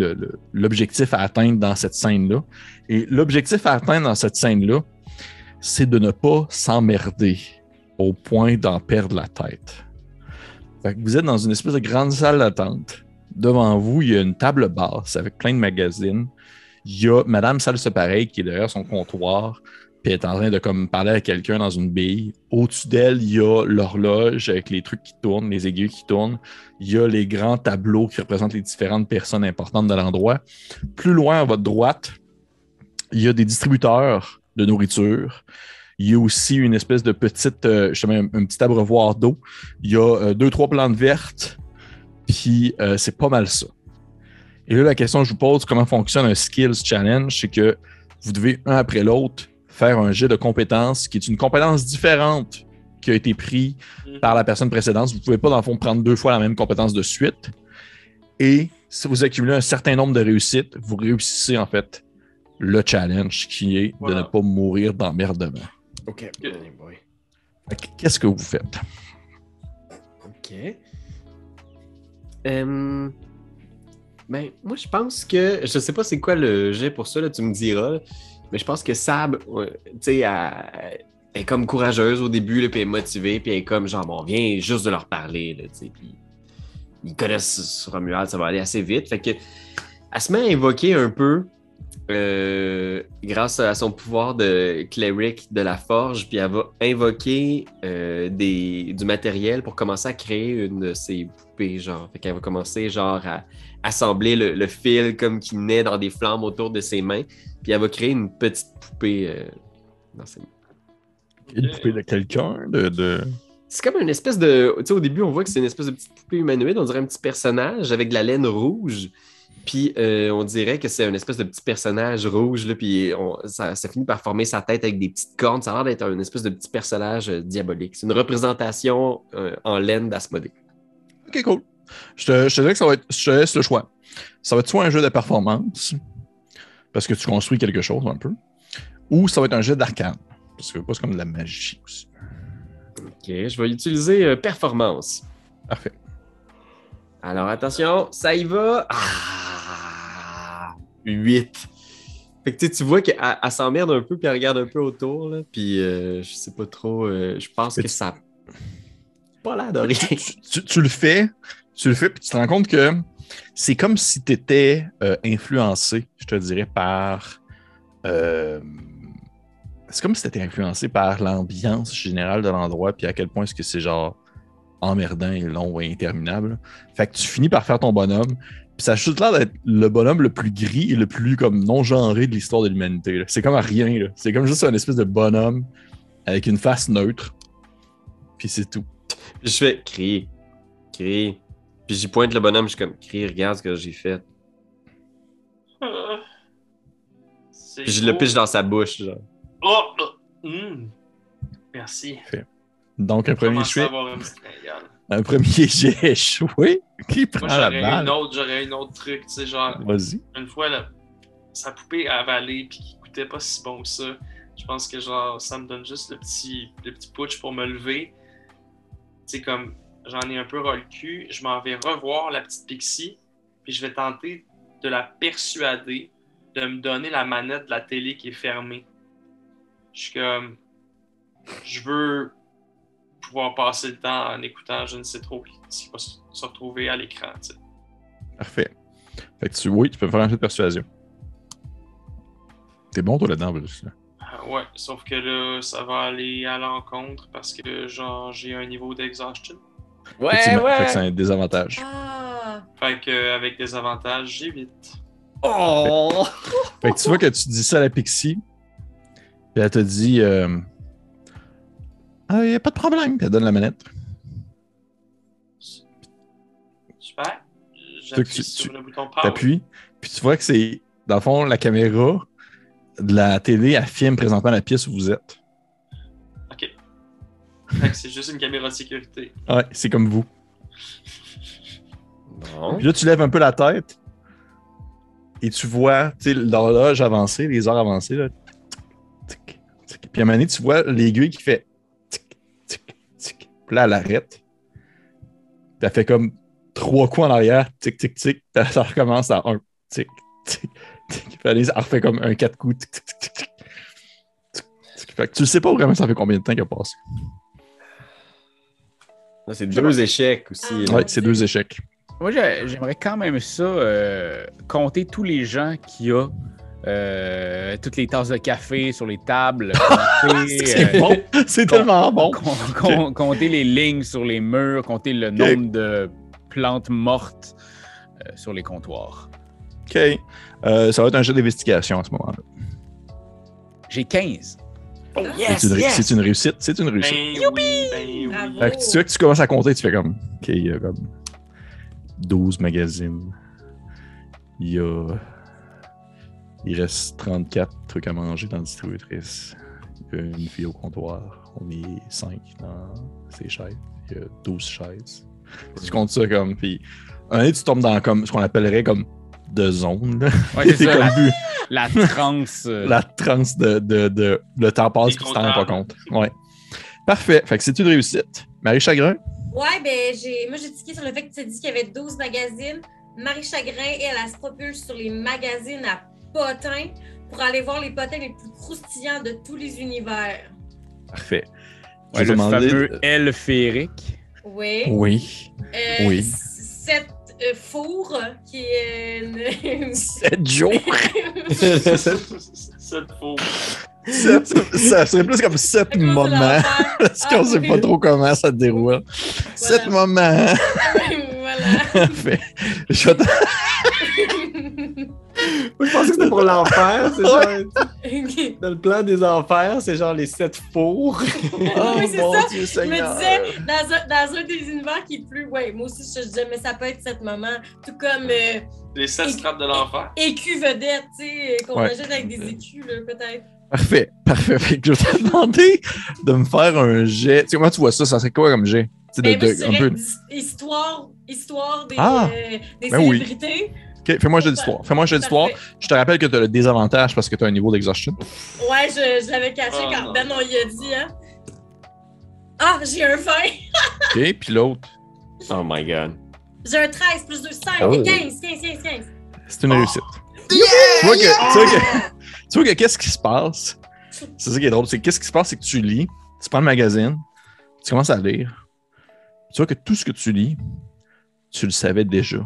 l'objectif à atteindre dans cette scène-là. Et l'objectif à atteindre dans cette scène-là, c'est de ne pas s'emmerder au point d'en perdre la tête. Fait que vous êtes dans une espèce de grande salle d'attente. Devant vous, il y a une table basse avec plein de magazines. Il y a Madame Salsepareil qui est derrière son comptoir, puis elle est en train de comme parler à quelqu'un dans une bille. Au-dessus d'elle, il y a l'horloge avec les trucs qui tournent, les aiguilles qui tournent. Il y a les grands tableaux qui représentent les différentes personnes importantes de l'endroit. Plus loin, à votre droite, il y a des distributeurs de nourriture. Il y a aussi une espèce de petite, justement, un petit abreuvoir d'eau. Il y a 2-3 plantes vertes. Puis c'est pas mal ça. Et là, la question que je vous pose, comment fonctionne un Skills Challenge, c'est que vous devez, un après l'autre, faire un jet de compétences qui est une compétence différente qui a été prise par la personne précédente. Vous ne pouvez pas, dans le fond, prendre 2 fois la même compétence de suite. Et si vous accumulez un certain nombre de réussites, vous réussissez, en fait, le challenge qui est de ne pas mourir d'emmerdement. OK. Qu'est-ce que vous faites? OK. Ben, moi, je pense que... Je sais pas c'est quoi le jet pour ça, là, tu me diras. Là, mais je pense que Sab, tu sais, elle est comme courageuse au début, là, puis elle est motivée, puis elle est comme genre, bon, on vient juste de leur parler, là, tu sais, puis ils connaissent Romuald, ça va aller assez vite. Fait que elle se met à invoquer un peu, grâce à son pouvoir de cleric de la forge, puis elle va invoquer du matériel pour commencer à créer une de ses poupées, genre. Fait qu'elle va commencer, genre, à assembler le fil comme qui naît dans des flammes autour de ses mains, puis elle va créer une petite poupée dans ses mains. Une poupée de quelqu'un? C'est comme une espèce de... Tu sais, au début, on voit que c'est une espèce de petite poupée humanoïde, on dirait un petit personnage avec de la laine rouge. Puis on dirait que c'est une espèce de petit personnage rouge, là, puis ça finit par former sa tête avec des petites cornes. Ça a l'air d'être une espèce de petit personnage diabolique. C'est une représentation en laine d'Asmodée. OK, cool. Je te dirais que ça va être... Je te laisse le choix. Ça va être soit un jeu de performance, parce que tu construis quelque chose un peu, ou ça va être un jeu d'arcane, parce que c'est comme de la magie aussi. OK, je vais utiliser performance. Parfait. Alors, attention, ça y va. 8. Fait que tu vois qu'elle s'emmerde un peu, puis elle regarde un peu autour, là, puis je sais pas trop, je pense que ça n'a pas l'air de rien. Tu le fais, puis tu te rends compte que c'est comme si tu étais influencé, je te dirais, par... c'est comme si tu étais influencé par l'ambiance générale de l'endroit, puis à quel point est-ce que c'est genre emmerdant et long et interminable. Fait que tu finis par faire ton bonhomme, puis ça a juste l'air d'être le bonhomme le plus gris et le plus comme non-genré de l'histoire de l'humanité. Là. C'est comme rien. Là. C'est comme juste un espèce de bonhomme avec une face neutre. Puis c'est tout. Puis je fais crier. Puis j'y pointe le bonhomme, je suis comme crier, regarde ce que j'ai fait. Puis je le piche dans sa bouche, genre. Merci. Donc, un premier Commencer à jet. avoir une petite fringale. Un premier jet échoué. Qui prend Moi, la j'aurais balle? un autre truc, tu sais, genre, Vas-y. une fois, là, sa poupée avalée puis qui coûtait pas si bon que ça, je pense que, genre, ça me donne juste le petit putsch pour me lever. Tu sais, comme, j'en ai un peu ras le cul, je m'en vais revoir la petite Pixie, puis je vais tenter de la persuader de me donner la manette de la télé qui est fermée. Je suis comme, je veux pouvoir passer le temps en écoutant je ne sais trop ce qui va se retrouver à l'écran, tu sais. Parfait. Fait que oui, tu peux me faire un jeu de persuasion. T'es bon, toi, là-dedans, en plus. Là. Ouais, sauf que là, ça va aller à l'encontre parce que, genre, j'ai un niveau d'exhaustion. Effectivement. Fait que c'est un désavantage. Ah! Fait que, avec des avantages, j'évite. Oh! Fait que tu vois que tu dis ça à la Pixie, puis elle te dit y a pas de problème, puis elle donne la manette. Super. J'appuie Tu- sur tu- le bouton power. T'appuies, puis tu vois que c'est, dans le fond, la caméra de la télé, elle filme présentement la pièce où vous êtes. Ok. Fait que c'est juste une caméra de sécurité. Ouais, c'est comme vous. Bon. Puis là, tu lèves un peu la tête, et tu vois, tu sais, l'horloge avancée, les heures avancées, là. Tic, tic. Puis à un moment donné, tu vois l'aiguille qui fait tic, tic, tic. Puis là, elle arrête. Puis elle fait comme 3 coups en arrière, tic, tic, tic. Puis ça recommence à 1, tic, tic, tic. Puis elle refait comme un 4 coups, tic, tic, tic, tic. Tic, tic. Fait que tu ne sais pas vraiment ça fait combien de temps qu'il a passé. Là, c'est 2 échecs aussi. là. Ouais, c'est 2 échecs. Moi, j'aimerais quand même ça, compter tous les gens qu'il y a, toutes les tasses de café sur les tables, compter, C'est bon, c'est tellement bon. compter les lignes sur les murs, compter le nombre de plantes mortes sur les comptoirs. OK. Ça va être un jeu d'investigation à ce moment-là. J'ai 15. Oh, C'est une réussite. C'est une réussite. Ben oui, ben oui. Bravo. Fait que tu vois que tu commences à compter, tu fais comme, OK, il y a comme 12 magazines. Il reste 34 trucs à manger dans la distributrice. Il y a une fille au comptoir. On est 5 dans ces chaises. Il y a 12 chaises. Tu comptes ça comme, puis un moment, tu tombes dans comme ce qu'on appellerait comme de zone. Là. Ouais, c'est ça, comme la transe. la transe de le temps passe Les puis tu t'en rends pas comptables. compte. Ouais. Parfait. Fait que c'est une réussite. Marie Chagrin? Ouais, ben, moi, j'ai tiqué sur le fait que tu as dit qu'il y avait 12 magazines. Marie Chagrin, elle se propulse sur les magazines à potins pour aller voir les potins les plus croustillants de tous les univers. Parfait. Ouais, Je vais le demander- fameux L féerique. Oui. Oui. Oui. Cette four qui est une... 7 jours. Cette faux. Ça serait plus comme 7 À cause de moments. l'enfer. Parce qu'on sait pas trop comment ça se déroule. 7 moments. Voilà. Parfait. Je vais te- Moi, je pensais que c'était pour l'enfer. C'est genre, Ok. dans le plan des enfers, c'est genre les 7 fours. Oh Oui, c'est mon ça. Dieu Je me Seigneur. disais, dans un des univers qui est plus... Ouais, moi aussi, je disais, mais ça peut être 7 moments. Tout comme Les 7 straps de l'enfer. écus vedettes, tu sais, qu'on Ouais. achète avec des écus, là, peut-être. Parfait. Parfait. Fait que je vais te demander de me faire un jet. Tu sais, comment tu vois ça? Ça serait quoi comme jet? Tu sais, Mais moi, je un dirais peu... histoire des, Ah! des Ben oui. célébrités. OK, fais-moi un jet d'histoire. Fais-moi un jet d'histoire. Parfait. Je te rappelle que tu as le désavantage parce que tu as un niveau d'exhaustion. Ouais, je l'avais caché Oh, quand non. Ben on y a dit, hein. Ah, j'ai un 20. OK, puis l'autre, Oh my god. J'ai un 13 plus 2, 5. Oh. 15. c'est une réussite. Tu vois que qu'est-ce qui se passe? C'est ça qui est drôle. C'est qu'est-ce qui se passe, c'est que tu lis, tu prends le magazine, tu commences à lire. Tu vois que tout ce que tu lis, tu le savais déjà.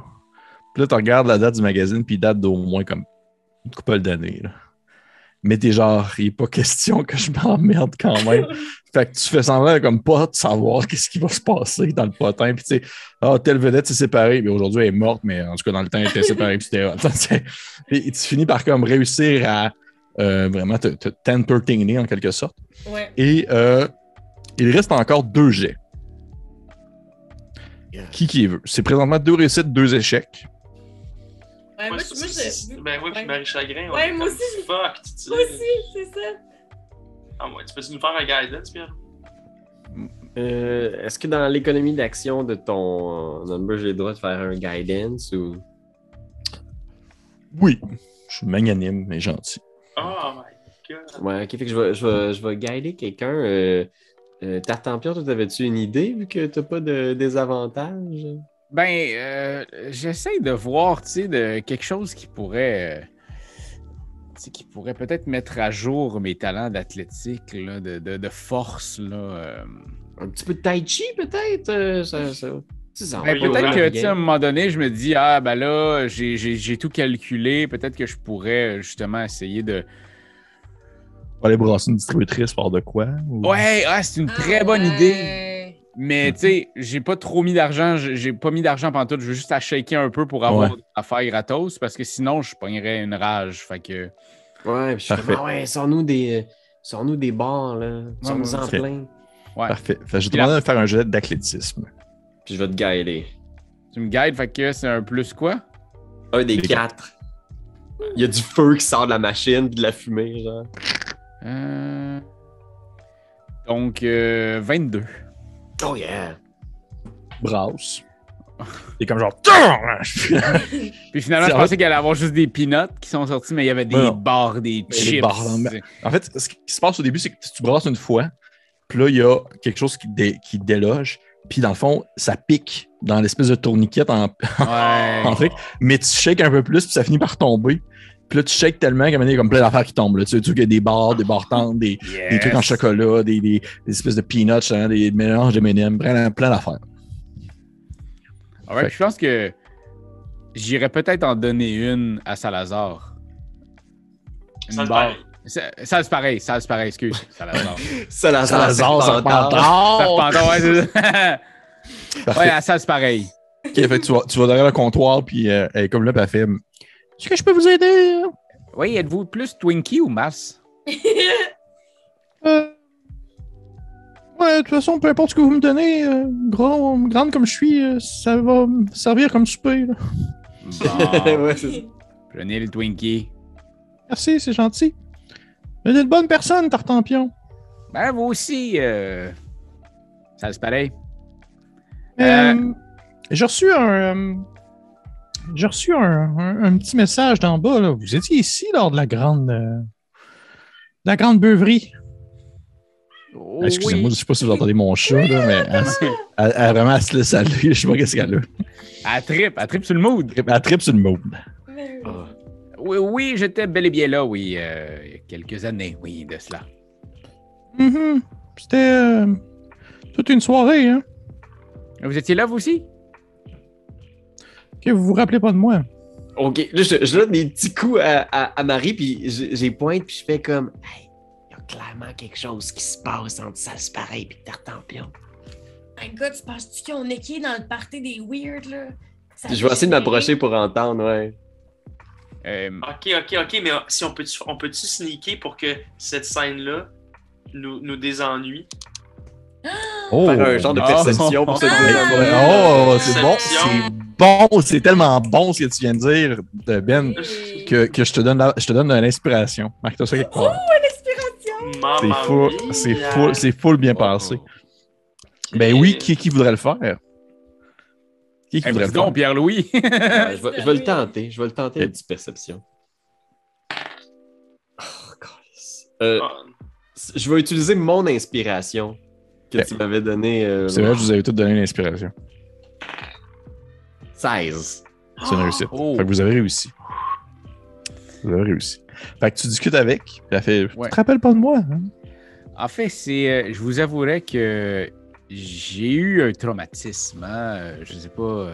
Puis là, tu regardes la date du magazine, puis il date d'au moins comme une couple d'années. Là. Mais t'es genre, il n'est pas question que je m'emmerde quand même. Fait que tu fais semblant comme pas de savoir qu'est-ce qui va se passer dans le potin. Puis tu sais, telle vedette s'est séparée, mais aujourd'hui elle est morte, mais en tout cas dans le temps elle était séparée. Puis et tu finis par comme réussir à vraiment te entertainer en quelque sorte. Ouais. Et il reste encore 2 jets. Qui veut? C'est présentement 2 réussites, 2 échecs. Ouais, moi, Ouais, je... Ben oui, puis Ouais. Marie Chagrin. on Ouais, est moi comme aussi, Fuck, tu sais. Moi aussi, c'est ça. Ah, ouais, tu peux nous faire un guidance, Pierre? Est-ce que dans l'économie d'action de ton number, j'ai le droit de faire un guidance ou. Oui. Je suis magnanime mais gentil. Oh my god. Ouais, ok, fait que je vais guider quelqu'un. Tartampion, toi, t'avais-tu une idée vu que t'as pas de désavantage? Ben, j'essaie de voir, tu sais, de quelque chose qui pourrait peut-être mettre à jour mes talents d'athlétique, là, de force, là. Un petit peu de tai chi, peut-être? Ça, Ben, on peut-être va que, voir. tu sais, à un moment donné, je me dis, ah, ben là, j'ai tout calculé. Peut-être que je pourrais, justement, essayer de... On va aller brasser une distributrice par de quoi? Ou... Ouais, c'est une très bonne idée. Mais, tu sais, j'ai pas trop mis d'argent. J'ai pas mis d'argent pendant tout. Je veux juste à shaker un peu pour avoir des affaires gratos, parce que sinon, je pognerais une rage. Fait que... Ouais, puis je suis comme, ouais, sors-nous des bars, là. Sors-nous en plein. Ouais. Parfait. Fait que je te demande de faire un jet d'athlétisme. Puis je vais te guider. Tu me guides, fait que c'est un plus quoi? Un des 4. Il y a du feu qui sort de la machine puis de la fumée, genre. Donc, 22. Oh yeah! Brasse. Et comme genre. Puis finalement, je pensais qu'il allait avoir juste des peanuts qui sont sortis, mais il y avait des barres, des chips. Des barres, en fait, ce qui se passe au début, c'est que tu brasses une fois, puis là, il y a quelque chose qui déloge, puis dans le fond, ça pique dans l'espèce de tourniquet en truc, mais tu shakes un peu plus, puis ça finit par tomber. Puis là, tu shakes tellement qu'il y a comme plein d'affaires qui tombent. Là. Tu sais, il y a des barres tendres, des trucs en chocolat, des espèces de peanuts, hein, des mélanges de M&M, plein d'affaires. Je pense que j'irais peut-être en donner une à Salazar. Une barre. Ça, c'est pareil, excuse. Salazar. Serpentard, Serpentard, ouais, c'est ça. Ouais, ça, c'est pareil. OK, fait que tu vas derrière le comptoir, puis elle est comme là, puis elle fait « Est-ce que je peux vous aider? » Oui, êtes-vous plus Twinkie ou Mass? Ouais, de toute façon, peu importe ce que vous me donnez, grande comme je suis, ça va me servir comme souper. Là. Bon. Ouais, c'est ça. Prenez le Twinkie. Merci, c'est gentil. Vous êtes une bonne personne, Tartampion. Ben, vous aussi, ça c'est pareil. J'ai reçu un petit message d'en bas. Là. Vous étiez ici lors de la grande beuverie. Oh, excusez-moi, oui. je sais pas si vous entendez mon chat, là, mais elle vraiment elle se laisse aller. Je sais pas qu'est-ce qu'elle a. Elle trippe sur le mood. Elle trippe sur le mood. Oui, j'étais bel et bien là, oui, il y a quelques années, oui, de cela. Mm-hmm. C'était toute une soirée, hein? Vous étiez là, vous aussi? Ok, vous vous rappelez pas de moi? Ok, là, je donne des petits coups à Marie, puis j'ai pointe, puis je fais comme, hey, il y a clairement quelque chose qui se passe entre Salse pareil et Tartampion. Un gars, tu penses-tu qu'ils ont niqué dans le party des weird, là? Je vais essayer de m'approcher pour entendre, ouais. Ok, mais si on peut-tu sneaker pour que cette scène-là nous désennuie? Oh, faire un genre de perception pour se dire. Oh, c'est bon, c'est bon, c'est tellement bon ce que tu viens de dire, Ben, que je te donne de l'inspiration. Marque-toi ça quelque part. Oh, une inspiration! C'est full bien pensé. Ben oui, qui voudrait le faire? Qui voudrait le faire? Pierre-Louis. Je vais le tenter. Je vais le tenter, la petite perception. Je vais utiliser mon inspiration que tu m'avais donné. C'est vrai, je vous avais tout donné l'inspiration. 16. C'est une réussite. Fait que vous avez réussi. Fait que tu discutes avec, puis elle fait... Tu te rappelles pas de moi, hein? En fait, je vous avouerais que j'ai eu un traumatisme, hein? Je sais pas,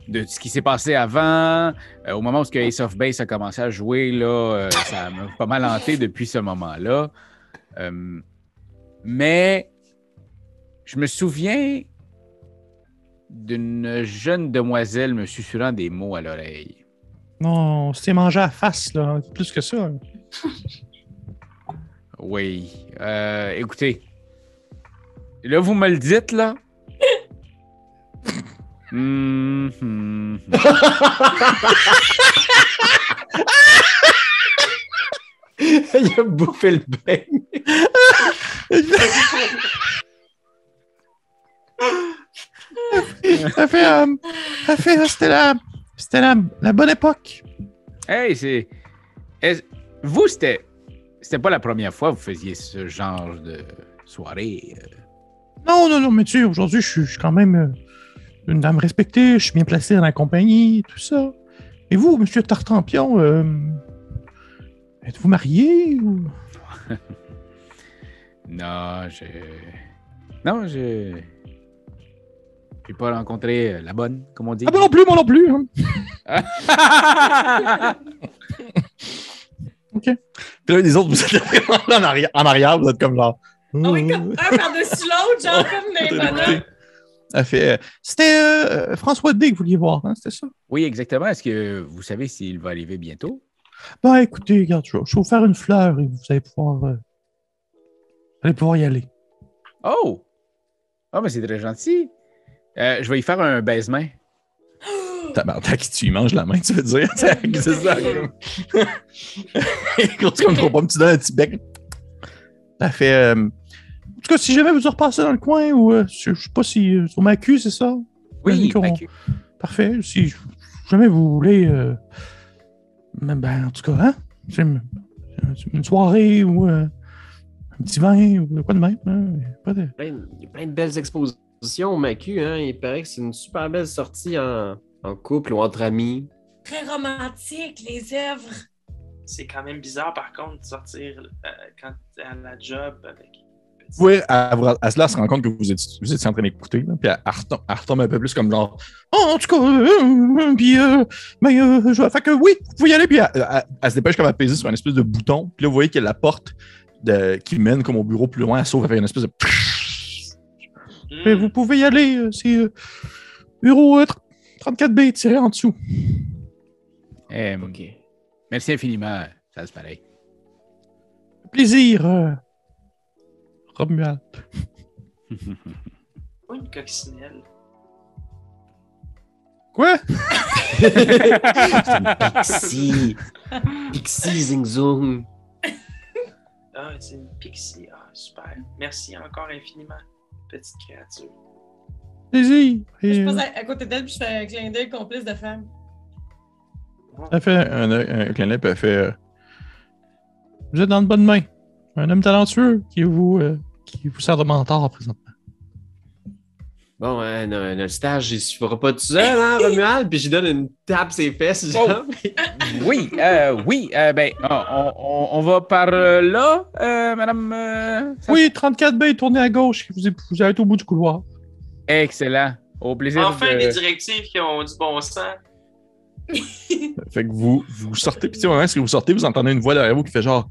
de ce qui s'est passé avant. Au moment où Ace of Base a commencé à jouer, là, ça m'a pas mal hanté depuis ce moment-là. Mais je me souviens d'une jeune demoiselle me susurrant des mots à l'oreille. Non, c'était mangé à face, là. Plus que ça. Oui. Écoutez. Là, vous me le dites, là. Il a bouffé le beigne. C'était la bonne époque. Hey, vous, c'était pas la première fois que vous faisiez ce genre de soirée. Non, mais tu sais, aujourd'hui, je suis quand même une dame respectée, je suis bien placé dans la compagnie, tout ça. Et vous, monsieur Tartampion, êtes-vous marié ou... Non, j'ai pas rencontré la bonne, comme on dit. Ah, moi non plus. Hein. OK. Puis là, les autres, vous êtes vraiment là en arrière, vous êtes comme genre. Ah oui, comme un par-dessus l'autre, genre comme des bonhommes. Ça fait. C'était François D que vous vouliez voir, hein, c'était ça? Oui, exactement. Est-ce que vous savez s'il va arriver bientôt? Ben, écoutez, regarde, je vais vous faire une fleur et vous allez pouvoir y aller. Oh! Ah, mais c'est très gentil. Je vais y faire un baise-main. Tabarnak, tu y manges la main, tu veux dire? C'est ça. C'est comme trop pas, tu donnes un petit bec. Ça fait. En tout cas, si jamais vous repassez dans le coin ou je sais pas si sur ma queue, c'est ça? Oui, Parfait. Si jamais vous voulez. Ben, en tout cas, hein? Une soirée ou un petit vin ou quoi de même. Hein? Il y a plein de belles expositions au Macu. Hein? Il paraît que c'est une super belle sortie en couple ou entre amis. Très romantique, les œuvres. C'est quand même bizarre, par contre, de sortir quand t'es à la job avec... Oui, à cela, elle se rend compte que vous étiez en train d'écouter, là, puis elle retombe un peu plus comme genre « Oh, en tout cas, fait que oui, vous pouvez y aller. » Puis elle se dépêche comme à peser sur un espèce de bouton. Puis là, vous voyez qu'il y a la porte qui mène comme au bureau plus loin. Elle s'ouvre avec une espèce de... Vous pouvez y aller. C'est bureau 34B, tiré en dessous. OK. Merci infiniment. Ça se pareil. Plaisir, Romuald. Pas une coccinelle. Quoi? C'est une pixie. Pixie Zing Zoom. Ah, c'est une pixie. Ah, super. Merci encore infiniment, petite créature. Plaisir. Je passe à côté d'elle puis je fais un clin d'œil complice de femme. Elle fait un clin d'œil, puis elle fait... Vous êtes dans de bonnes mains. Un homme talentueux qui vous sert de mentor présentement. Bon, notre stage, il suffira pas tout seul, hein, Romuald? Puis j'y donne une tape ses fesses, genre. Oui, ben, on va par là, madame. Oui, 34B, tournez à gauche. Vous allez être au bout du couloir. Excellent. Au plaisir Enfin, des directives qui ont du bon sens. Fait que vous sortez, puis au moment où vous sortez, vous entendez une voix derrière vous qui fait genre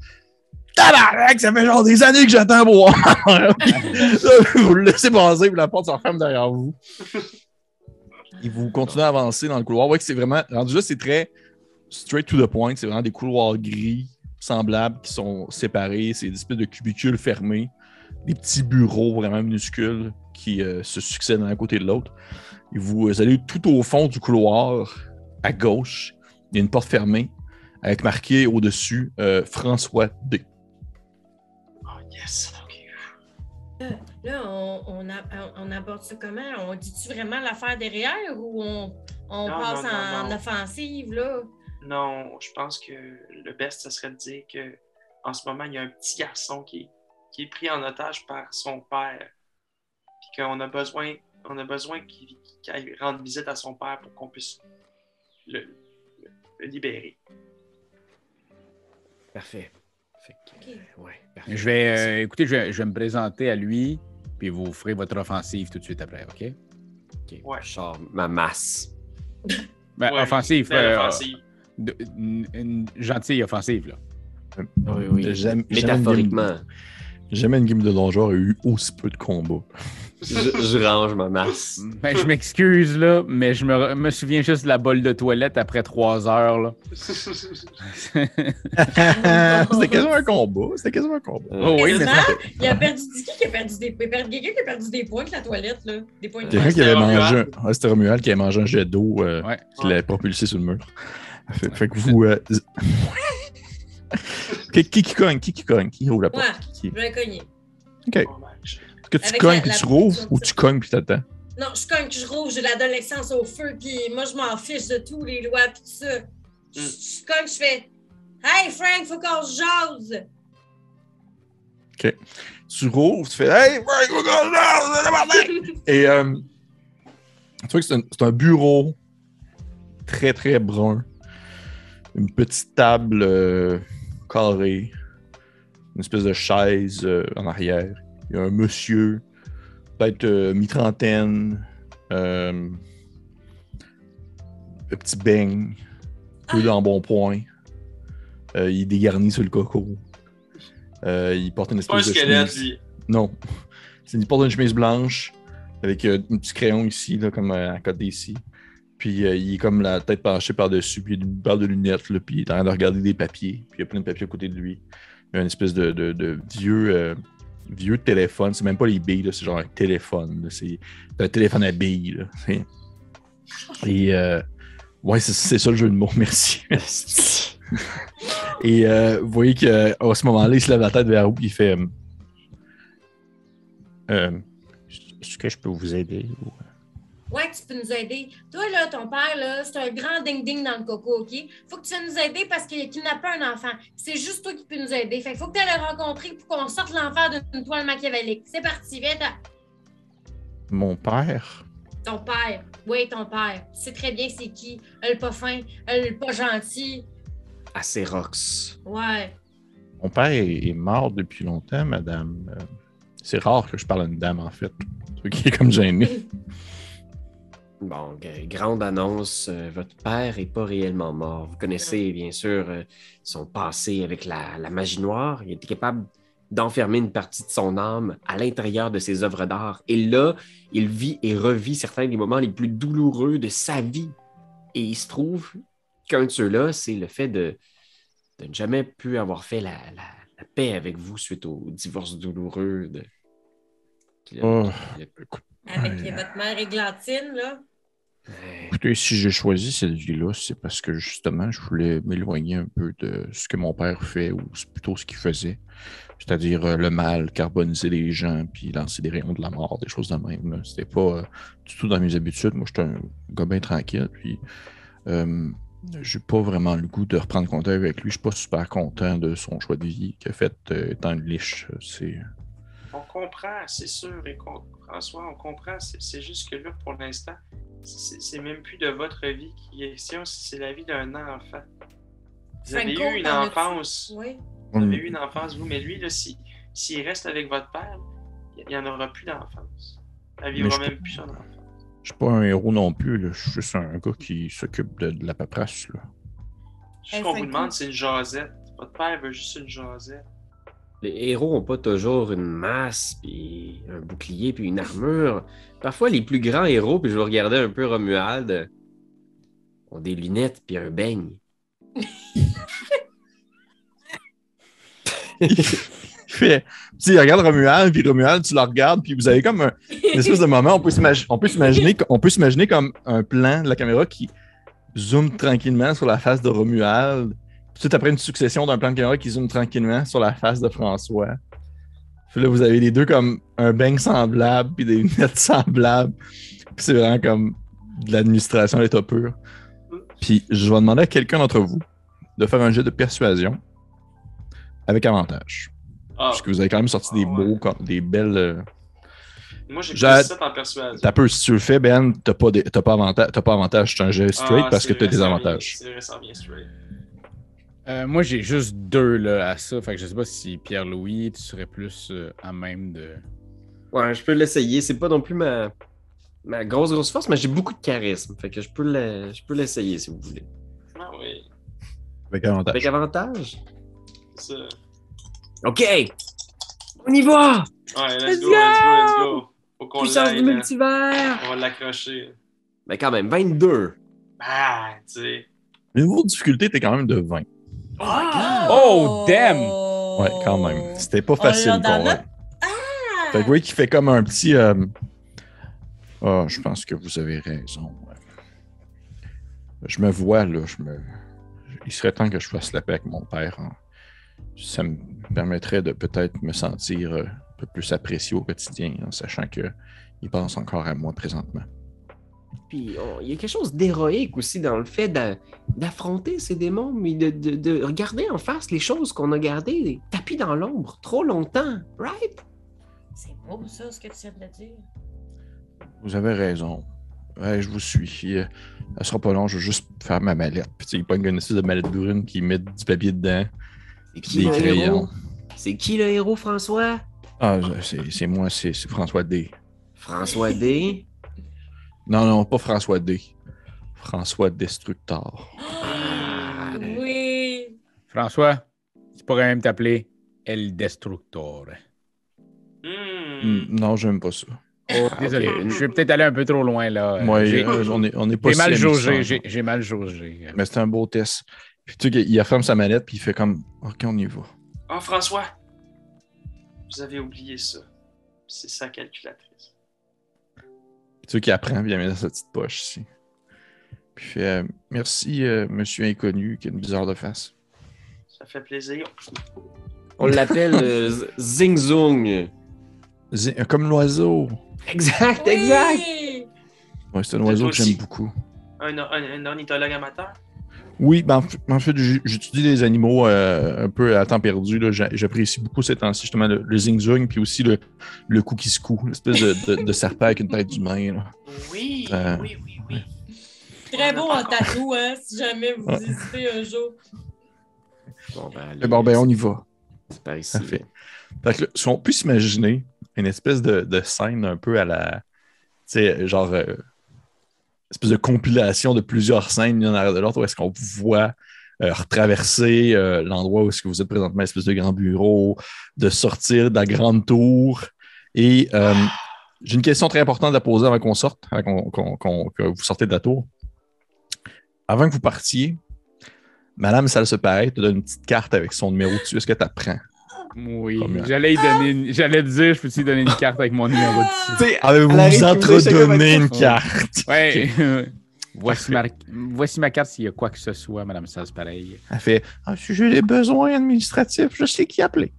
Tabarnak, ça fait genre des années que j'attends boire. Vous le laissez passer, puis la porte se referme derrière vous. Et vous continuez à avancer dans le couloir. Vous voyez que c'est vraiment, rendu là, c'est très straight to the point. C'est vraiment des couloirs gris semblables qui sont séparés. C'est des espèces de cubicules fermés, des petits bureaux vraiment minuscules qui se succèdent l'un à côté de l'autre. Et vous allez tout au fond du couloir, à gauche. Il y a une porte fermée avec marqué au-dessus François D. Oh yes, ok. Là, on aborde ça comment? On dit-tu vraiment l'affaire derrière ou on passe en offensive, là? Non, je pense que le best, ce serait de dire que en ce moment, il y a un petit garçon qui est pris en otage par son père. Puis qu'on a besoin qu'il aille rendre visite à son père pour qu'on puisse le libérer. Parfait. Okay. Ouais, parfait. Je vais, écoutez, je vais me présenter à lui, puis vous ferez votre offensive tout de suite après, OK? OK. Ouais. Je sors ma masse. Ben, Ouais, offensive. offensive. Une gentille offensive, là. Oui. Métaphoriquement. Jamais une game de donjon a eu aussi peu de combats. Je range ma masse. Ben, je m'excuse, là, mais je me souviens juste de la bolle de toilette après 3 heures, là. C'était quasiment un combat. Oh, oui, mais Il a perdu qui a perdu des points? Quelqu'un qui a perdu des points avec la toilette, là. Des points de Quelqu'un qui avait mangé c'était Romuald qui avait mangé un jet d'eau qui l'avait propulsé sur le mur. Fait que vous... Qui cogne? Qui ouvre la porte? Ouais, je vais cogner. OK. Est-ce que tu cognes puis tu rouvres ou tu cognes puis t'attends? Non, je cogne, je rouge, j'ai l'adolescence au feu, puis moi, je m'en fiche de tous les lois, puis tout ça. Je cogne, je fais « Hey, Frank, faut qu'on se jase! » OK. Tu rouvres, tu fais « Hey, Frank, faut qu'on se jase! » Et tu vois que c'est un bureau très, très brun. Une petite table carrée. Une espèce de chaise en arrière. Il y a un monsieur, peut-être mi-trentaine, un petit beigne, peu d'embonpoint. Il est dégarni sur le coco. Il porte une espèce de chemise. Lui. Non. Il porte une chemise blanche avec un petit crayon ici, là, comme à côté ici. Puis il est comme la tête penchée par-dessus, puis il a une paire de lunettes, là, puis il est en train de regarder des papiers. Puis il y a plein de papiers à côté de lui. Il y a une espèce de vieux téléphone. C'est même pas les billes, là, c'est genre un téléphone. Là. C'est un téléphone à billes. Là. Et ouais, c'est ça le jeu de mots, merci. Et vous voyez qu'à ce moment-là, il se lève la tête vers vous et il fait est-ce que je peux vous aider? Ouais, tu peux nous aider. Toi, là, ton père, là, c'est un grand ding-ding dans le coco, OK? Faut que tu viennes nous aider parce qu'il a kidnappé un enfant. C'est juste toi qui peux nous aider. Fait qu'il faut que tu ailles le rencontrer pour qu'on sorte l'enfer d'une toile machiavélique. C'est parti, viens. Mon père? Ton père. Oui, ton père. Tu sais très bien c'est qui. Le pas fin, le pas gentil. Acérox. Ouais. Mon père est mort depuis longtemps, madame. C'est rare que je parle à une dame, en fait. Truc qui est comme gêné. Bon, grande annonce, votre père n'est pas réellement mort. Vous connaissez bien sûr son passé avec la magie noire. Il était capable d'enfermer une partie de son âme à l'intérieur de ses œuvres d'art. Et là, il vit et revit certains des moments les plus douloureux de sa vie. Et il se trouve qu'un de ceux-là, c'est le fait de ne jamais pu avoir fait la paix avec vous suite au divorce douloureux de... Avec votre mère églantine, là? Écoutez, si j'ai choisi cette vie-là, c'est parce que justement, je voulais m'éloigner un peu de ce que mon père fait, ou plutôt ce qu'il faisait. C'est-à-dire le mal, carboniser les gens, puis lancer des rayons de la mort, des choses de même. Là. C'était pas du tout dans mes habitudes. Moi, j'étais un gars bien tranquille, puis j'ai pas vraiment le goût de reprendre contact avec lui. Je suis pas super content de son choix de vie qu'il a fait étant une liche. On comprend, c'est sûr, et François, on comprend. C'est juste que là, pour l'instant, c'est même plus de votre vie qui est question, c'est la vie d'un enfant. Vous avez eu une enfance. Oui. Vous avez eu une enfance, vous, mais lui, là, s'il reste avec votre père, il n'y en aura plus d'enfance. Il vivra même plus son enfance. Je suis pas un héros non plus, là. Je suis juste un gars qui s'occupe de la paperasse. Là. Ce qu'on vous demande, c'est une jasette. Votre père veut juste une jasette. Les héros n'ont pas toujours une masse, puis un bouclier, puis une armure. Parfois, les plus grands héros, puis je regardais un peu Romuald, ont des lunettes puis un beigne. Il regarde Romuald, puis Romuald, tu le regardes, puis vous avez comme une espèce de moment, on peut s'imaginer comme un plan de la caméra qui zoome tranquillement sur la face de Romuald. Tout après une succession d'un plan de caméra qui zoome tranquillement sur la face de François. Puis là, vous avez les deux comme un beigne semblable, puis des lunettes semblables. Puis c'est vraiment comme de l'administration à l'état pur. Puis je vais demander à quelqu'un d'entre vous de faire un jet de persuasion avec avantage. Parce que vous avez quand même sorti des belles... Moi, j'ai plus 7 en persuasion. T'as peu, si tu le fais, Ben, t'as pas avantage. C'est un jet straight parce que t'as des avantages. C'est vrai, ça vient straight. Moi, j'ai juste 2 là, à ça. Fait que je sais pas si Pierre-Louis, tu serais plus à même de... Ouais, je peux l'essayer. C'est pas non plus ma grosse force, mais j'ai beaucoup de charisme. Fait que je peux l'essayer si vous voulez. Ah oui. Avec avantage. Avec avantage? C'est ça. OK! On y va! Ouais, let's go! Faut qu'on puissance l'aille, du multivers! On va l'accrocher. Mais quand même, 22. Ah, tu sais. Le niveau de difficulté était quand même de 20. Oh my God! Oh, damn! Ouais, quand même. C'était pas facile. Ah! Fait que oui, qui fait comme un petit... je pense que vous avez raison. Je me vois, là. Il serait temps que je fasse la paix avec mon père. Hein. Ça me permettrait de peut-être me sentir un peu plus apprécié au quotidien, en sachant qu'il il pense encore à moi présentement. Puis, il y a quelque chose d'héroïque aussi dans le fait d'affronter ces démons, mais de regarder en face les choses qu'on a gardées tapis dans l'ombre trop longtemps, right? C'est beau, ça, ce que tu viens de dire. Vous avez raison. Ouais, je vous suis. Elle sera pas long, je vais juste faire ma mallette. Puis, il pogne une espèce de mallette brune qui met du papier dedans. C'est qui le héros? C'est qui le héros, François? Ah, c'est moi, c'est François D. François D? Non, pas François D. François Destructor. Oui. François, tu pourrais même t'appeler El Destructor. Non, j'aime pas ça. Oh, désolé, je vais peut-être aller un peu trop loin, là. Ouais, on est pas j'ai mal si jaugé, amis que ça. j'ai mal jaugé. Mais c'était un beau test. Puis tu sais, il ferme sa manette, puis il fait comme OK, on y va. Ah, François! Vous avez oublié ça. C'est sa calculatrice. Tu sais qu'il apprend, puis il la met dans sa petite poche ici. Puis il fait merci, monsieur inconnu, qui a une bizarre de face. Ça fait plaisir. On l'appelle Zing Zung. Comme l'oiseau. Exact, Oui. exact. Ouais, c'est un oiseau que j'aime aussi. beaucoup. Un ornithologue amateur? Oui, ben, en fait, j'étudie les animaux un peu à temps perdu. Là. J'apprécie beaucoup ces temps-ci, justement, le zing-zung, puis aussi le cookie-scoo, l'espèce de serpent avec une tête d'humain. Là. Oui, oui. Très beau en tatou, hein, si jamais vous hésitez un jour. Ben, on y va. C'est par ici. Ça fait. Fait que là, si on peut s'imaginer une espèce de scène un peu à la. Tu sais, genre. Espèce de compilation de plusieurs scènes l'une en arrière de l'autre où est-ce qu'on vous voit retraverser l'endroit où est-ce que vous êtes présentement, espèce de grand bureau, de sortir de la grande tour. Et j'ai une question très importante à poser avant qu'on sorte, avant que vous sortez de la tour. Avant que vous partiez, Madame Salsepareil te donne une petite carte avec son numéro dessus. Est-ce que tu apprends? Oui, Combien? j'allais te dire, je peux-tu donner une carte avec mon numéro dessus? Avez-vous entre-donné une carte? Ouais. Voici ma carte s'il y a quoi que ce soit, Madame Sals, pareil. Elle fait si j'ai des besoins administratifs, je sais qui appeler.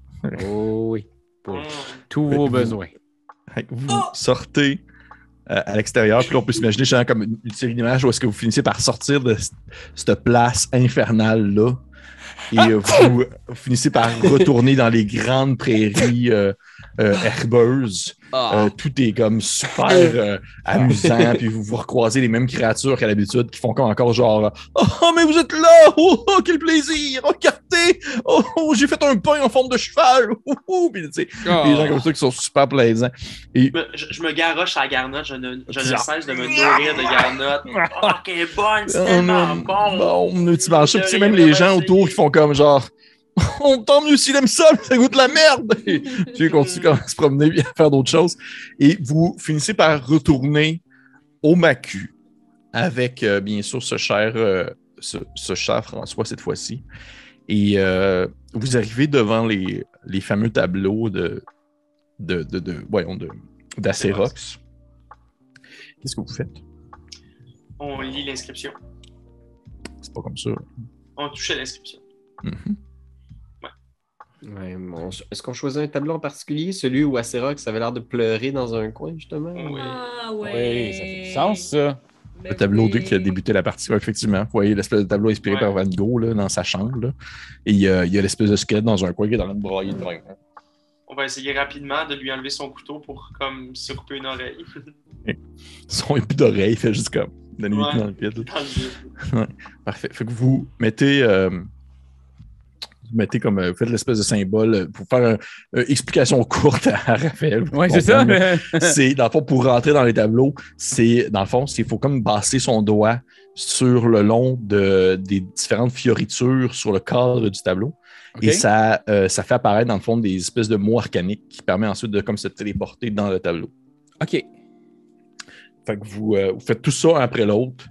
Oh oui, pour tous vos besoins. Vous sortez à l'extérieur, puis on peut s'imaginer genre, comme une série d'images où est-ce que vous finissez par sortir de cette place infernale-là et vous finissez par retourner dans les grandes prairies herbeuses. Tout est comme super amusant, puis vous recroisez les mêmes créatures qu'à l'habitude qui font comme encore genre « Oh, mais vous êtes là! Oh, quel plaisir! Regardez! Oh, j'ai fait un pain en forme de cheval! Puis tu sais, des gens comme ça qui sont super plaisants. Et... Je me garoche à la garnotte, je ne cesse de me nourrir de garnotte. Oh, qu'elle est bonne! C'est tellement bon! Bon, tu manges ça, puis même les gens autour qui font comme genre on tant mieux s'il aime ça, ça goûte la merde! Et puis continue à se promener et à faire d'autres choses. Et vous finissez par retourner au Macu avec, bien sûr, ce cher François cette fois-ci. Et vous arrivez devant les fameux tableaux d'Acérox. Qu'est-ce que vous faites? On lit l'inscription. C'est pas comme ça. On touche à l'inscription. Mm-hmm. Ouais, est-ce qu'on choisit un tableau en particulier? Celui où Acérox avait l'air de pleurer dans un coin, justement? Oui. Ah Oui, ouais. ça fait du sens, ça. Ben Le tableau oui. 2 qui a débuté la partie, effectivement. Vous voyez l'espèce de tableau inspiré par Van Gogh là, dans sa chambre. Là. Et il y a l'espèce de squelette dans un coin qui est dans une broyer de vin. On va essayer rapidement de lui enlever son couteau pour comme se couper une oreille. Son plus d'oreille, il fait juste comme donner des coups dans le vide. Ouais. Parfait. Fait que vous mettez comme faites l'espèce de symbole pour faire une explication courte à Raphaël. Oui, c'est ça. C'est, dans le fond, pour rentrer dans les tableaux, il faut comme passer son doigt sur le long des différentes fioritures sur le cadre du tableau. Okay. Et ça fait apparaître, dans le fond, des espèces de mots arcaniques qui permettent ensuite de comme, se téléporter dans le tableau. OK. Fait que vous faites tout ça un après l'autre.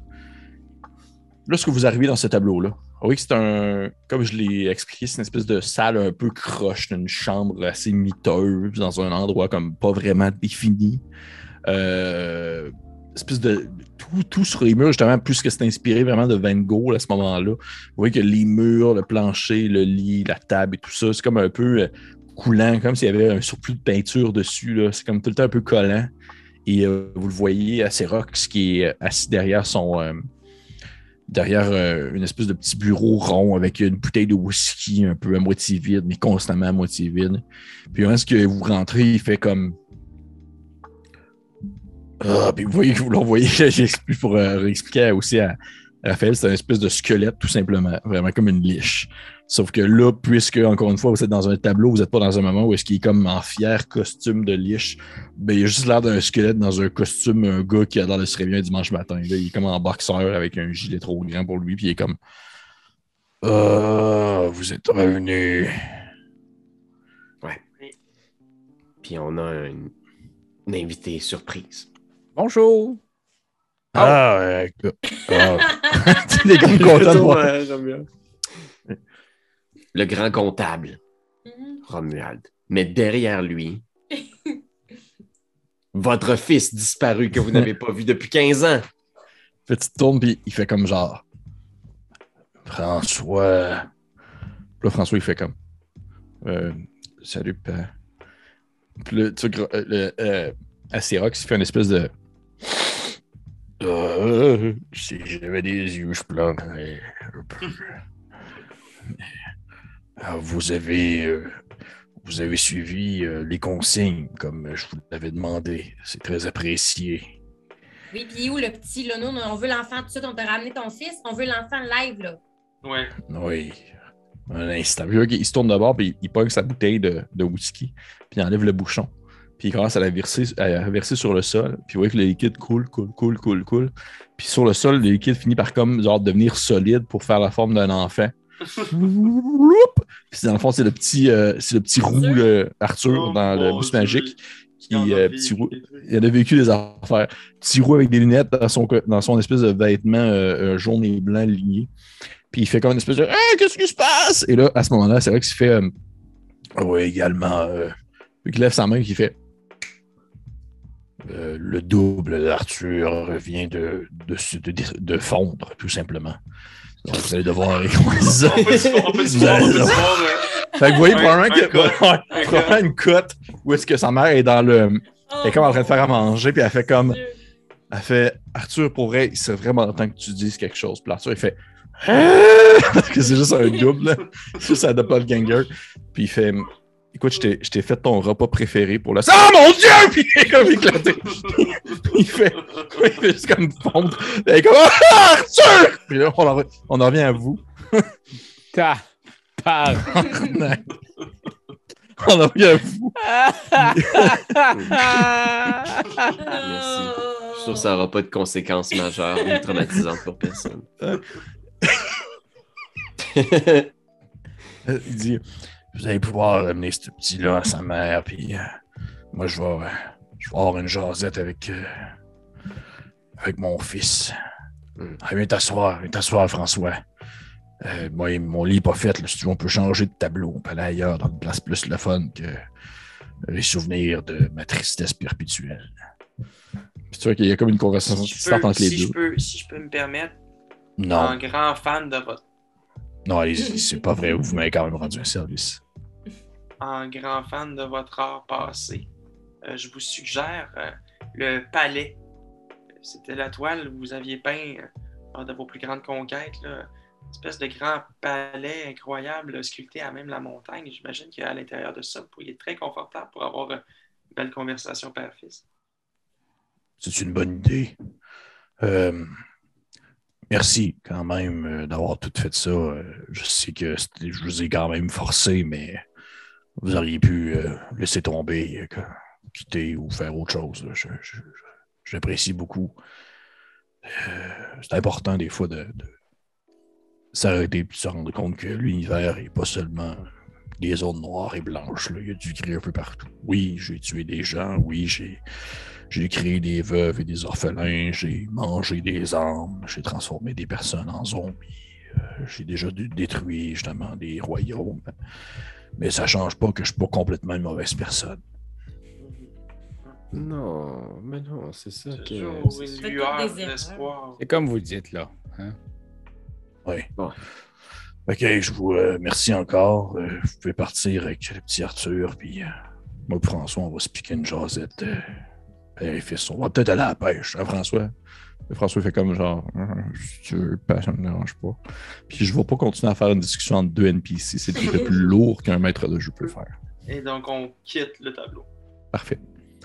Lorsque vous arrivez dans ce tableau-là, oui, c'est comme je l'ai expliqué, c'est une espèce de salle un peu croche, une chambre assez miteuse, dans un endroit comme pas vraiment défini. Espèce de tout sur les murs, justement, plus que c'est inspiré vraiment de Van Gogh à ce moment-là. Vous voyez que les murs, le plancher, le lit, la table et tout ça, c'est comme un peu coulant, comme s'il y avait un surplus de peinture dessus. Là. C'est comme tout le temps un peu collant. Et vous le voyez, Acerox, qui est assis derrière une espèce de petit bureau rond avec une bouteille de whisky un peu à moitié vide, mais constamment à moitié vide. Puis quand est-ce que vous rentrez, il fait comme... puis vous voyez que vous l'envoyez, j'explique pour expliquer aussi à Raphaël, c'est un espèce de squelette tout simplement, vraiment comme une liche. Sauf que là, puisque, encore une fois, vous êtes dans un tableau, vous n'êtes pas dans un moment où est-ce qu'il est comme en fier costume de liche, ben il a juste l'air d'un squelette dans un costume, un gars qui a l'air de se réveiller un dimanche matin. Là, il est comme en boxeur avec un gilet trop grand pour lui, puis il est comme vous êtes revenu. Ouais. Puis on a une invitée surprise. Bonjour! Tu es comme content de voir. J'aime bien. Le grand comptable, Romuald. Mais derrière lui, votre fils disparu que vous n'avez pas vu depuis 15 ans. Petite tourne, puis il fait comme genre François. Puis là, François, il fait comme salut, père. Puis là, tu vois, Acerox, il fait une espèce de si j'avais des yeux, je pleurerais un peu. Alors, vous avez suivi les consignes comme je vous l'avais demandé. C'est très apprécié. Oui, puis où le petit, là? Nous, on veut l'enfant tout de suite. On t'a ramené ton fils. On veut l'enfant live, là. Ouais. Oui. Un instant. Il se tourne de bord, puis il pogne sa bouteille de whisky, puis il enlève le bouchon. Puis il commence à la verser sur le sol. Puis vous voyez que le liquide coule. Puis sur le sol, le liquide finit par comme genre devenir solide pour faire la forme d'un enfant. Puis dans le fond, c'est le petit roux Arthur dans le bus magique. Il a vécu des affaires. Petit roux avec des lunettes dans son espèce de vêtement jaune et blanc ligné. Puis il fait comme une espèce de hey, qu'est-ce qui se passe? Et là, à ce moment-là, c'est vrai qu'il fait oui, également. Il lève sa main et il fait le double d'Arthur vient de fondre, tout simplement. Donc, vous allez devoir réconcilier. On peut se voir. Fait que vous voyez probablement qu'il y a une cote où est-ce que sa mère est dans le. Elle est comme en train de faire à manger, puis elle fait comme. Elle fait Arthur, pour vrai, il serait vraiment temps que tu dises quelque chose. Puis Arthur, il fait parce que c'est juste un double, c'est juste un doppelganger. Puis il fait écoute, je t'ai fait ton repas préféré pour le. Ah mon Dieu! Puis il est comme éclaté. il fait juste comme fondre. Il est comme Arthur! Puis là, on en revient à vous. Ta part. On en revient à vous. Merci. Je suis sûr que ça n'aura pas de conséquences majeures ou traumatisantes pour personne. Il dit vous allez pouvoir amener ce petit-là à sa mère, puis moi, je vais avoir une jasette avec mon fils. Viens t'asseoir, François. Moi, mon lit n'est pas fait. Là, si tu veux, on peut changer de tableau. On peut aller ailleurs, dans une place plus le fun que les souvenirs de ma tristesse perpétuelle. Puis tu vois qu'il y a comme une conversation qui se entre les deux. Si je peux me permettre, non. Un grand fan de votre... Non, allez-y, c'est pas vrai. Vous m'avez quand même rendu un service. Un grand fan de votre art passé. Je vous suggère le palais. C'était la toile que vous aviez peint lors de vos plus grandes conquêtes. Là. Une espèce de grand palais incroyable, sculpté à même la montagne. J'imagine qu'à l'intérieur de ça, vous pourriez être très confortable pour avoir une belle conversation père-fils. C'est une bonne idée. Merci quand même d'avoir tout fait ça. Je sais que je vous ai quand même forcé, mais vous auriez pu laisser tomber, quitter ou faire autre chose. J'apprécie beaucoup. C'est important des fois de s'arrêter et de se rendre compte que l'univers n'est pas seulement des zones noires et blanches. Là. Il y a du gris un peu partout. Oui, j'ai tué des gens. Oui, j'ai créé des veuves et des orphelins. J'ai mangé des âmes. J'ai transformé des personnes en zombies. J'ai déjà détruit justement des royaumes. Mais ça ne change pas que je ne suis pas complètement une mauvaise personne. Non, mais non, c'est ça C'est que... toujours une lueur d'espoir. C'est comme vous dites, là. Hein? Oui. Ouais. OK, je vous remercie encore. Vous pouvez partir avec le petit Arthur, puis moi et François, on va se piquer une jasette Hey, fils, on va peut-être aller à la pêche, hein, François. Et François fait comme genre, si tu veux pas, ça me dérange pas. Puis je vais pas continuer à faire une discussion entre deux NPC. C'est le plus lourd qu'un maître de jeu peut faire. Et donc, on quitte le tableau. Parfait.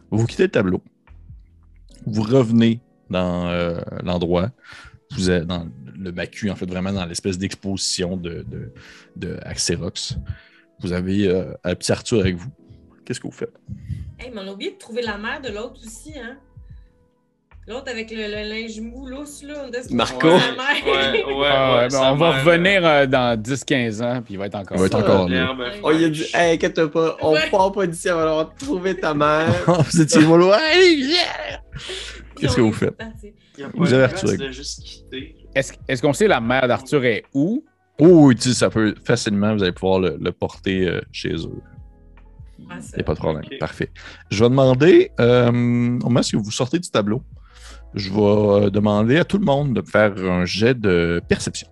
Vous quittez le tableau. Vous revenez dans l'endroit. Vous êtes dans le Macu, en fait, vraiment dans l'espèce d'exposition de Axerox. Vous avez un petit Arthur avec vous. Qu'est-ce que vous faites? Hey, mais on a oublié de trouver la mère de l'autre aussi, hein? L'autre avec le linge mou lousse, là. Marco. Ouais, on va revenir dans 10-15 ans, puis il va être encore Il va être encore là. On lui a dit, hey, inquiète pas, on part pas d'ici avant d'avoir trouvé ta mère. Vous étiez mollo. Qu'est-ce que vous faites? Vous avez avez Arthur. de juste quitter. Est-ce qu'on sait la mère d'Arthur est où? Oh, oui, tu sais, ça peut facilement, vous allez pouvoir le porter chez eux. Il n'y a pas de problème. Okay. Parfait. Je vais demander, au moment où vous sortez du tableau, je vais demander à tout le monde de faire un jet de perception.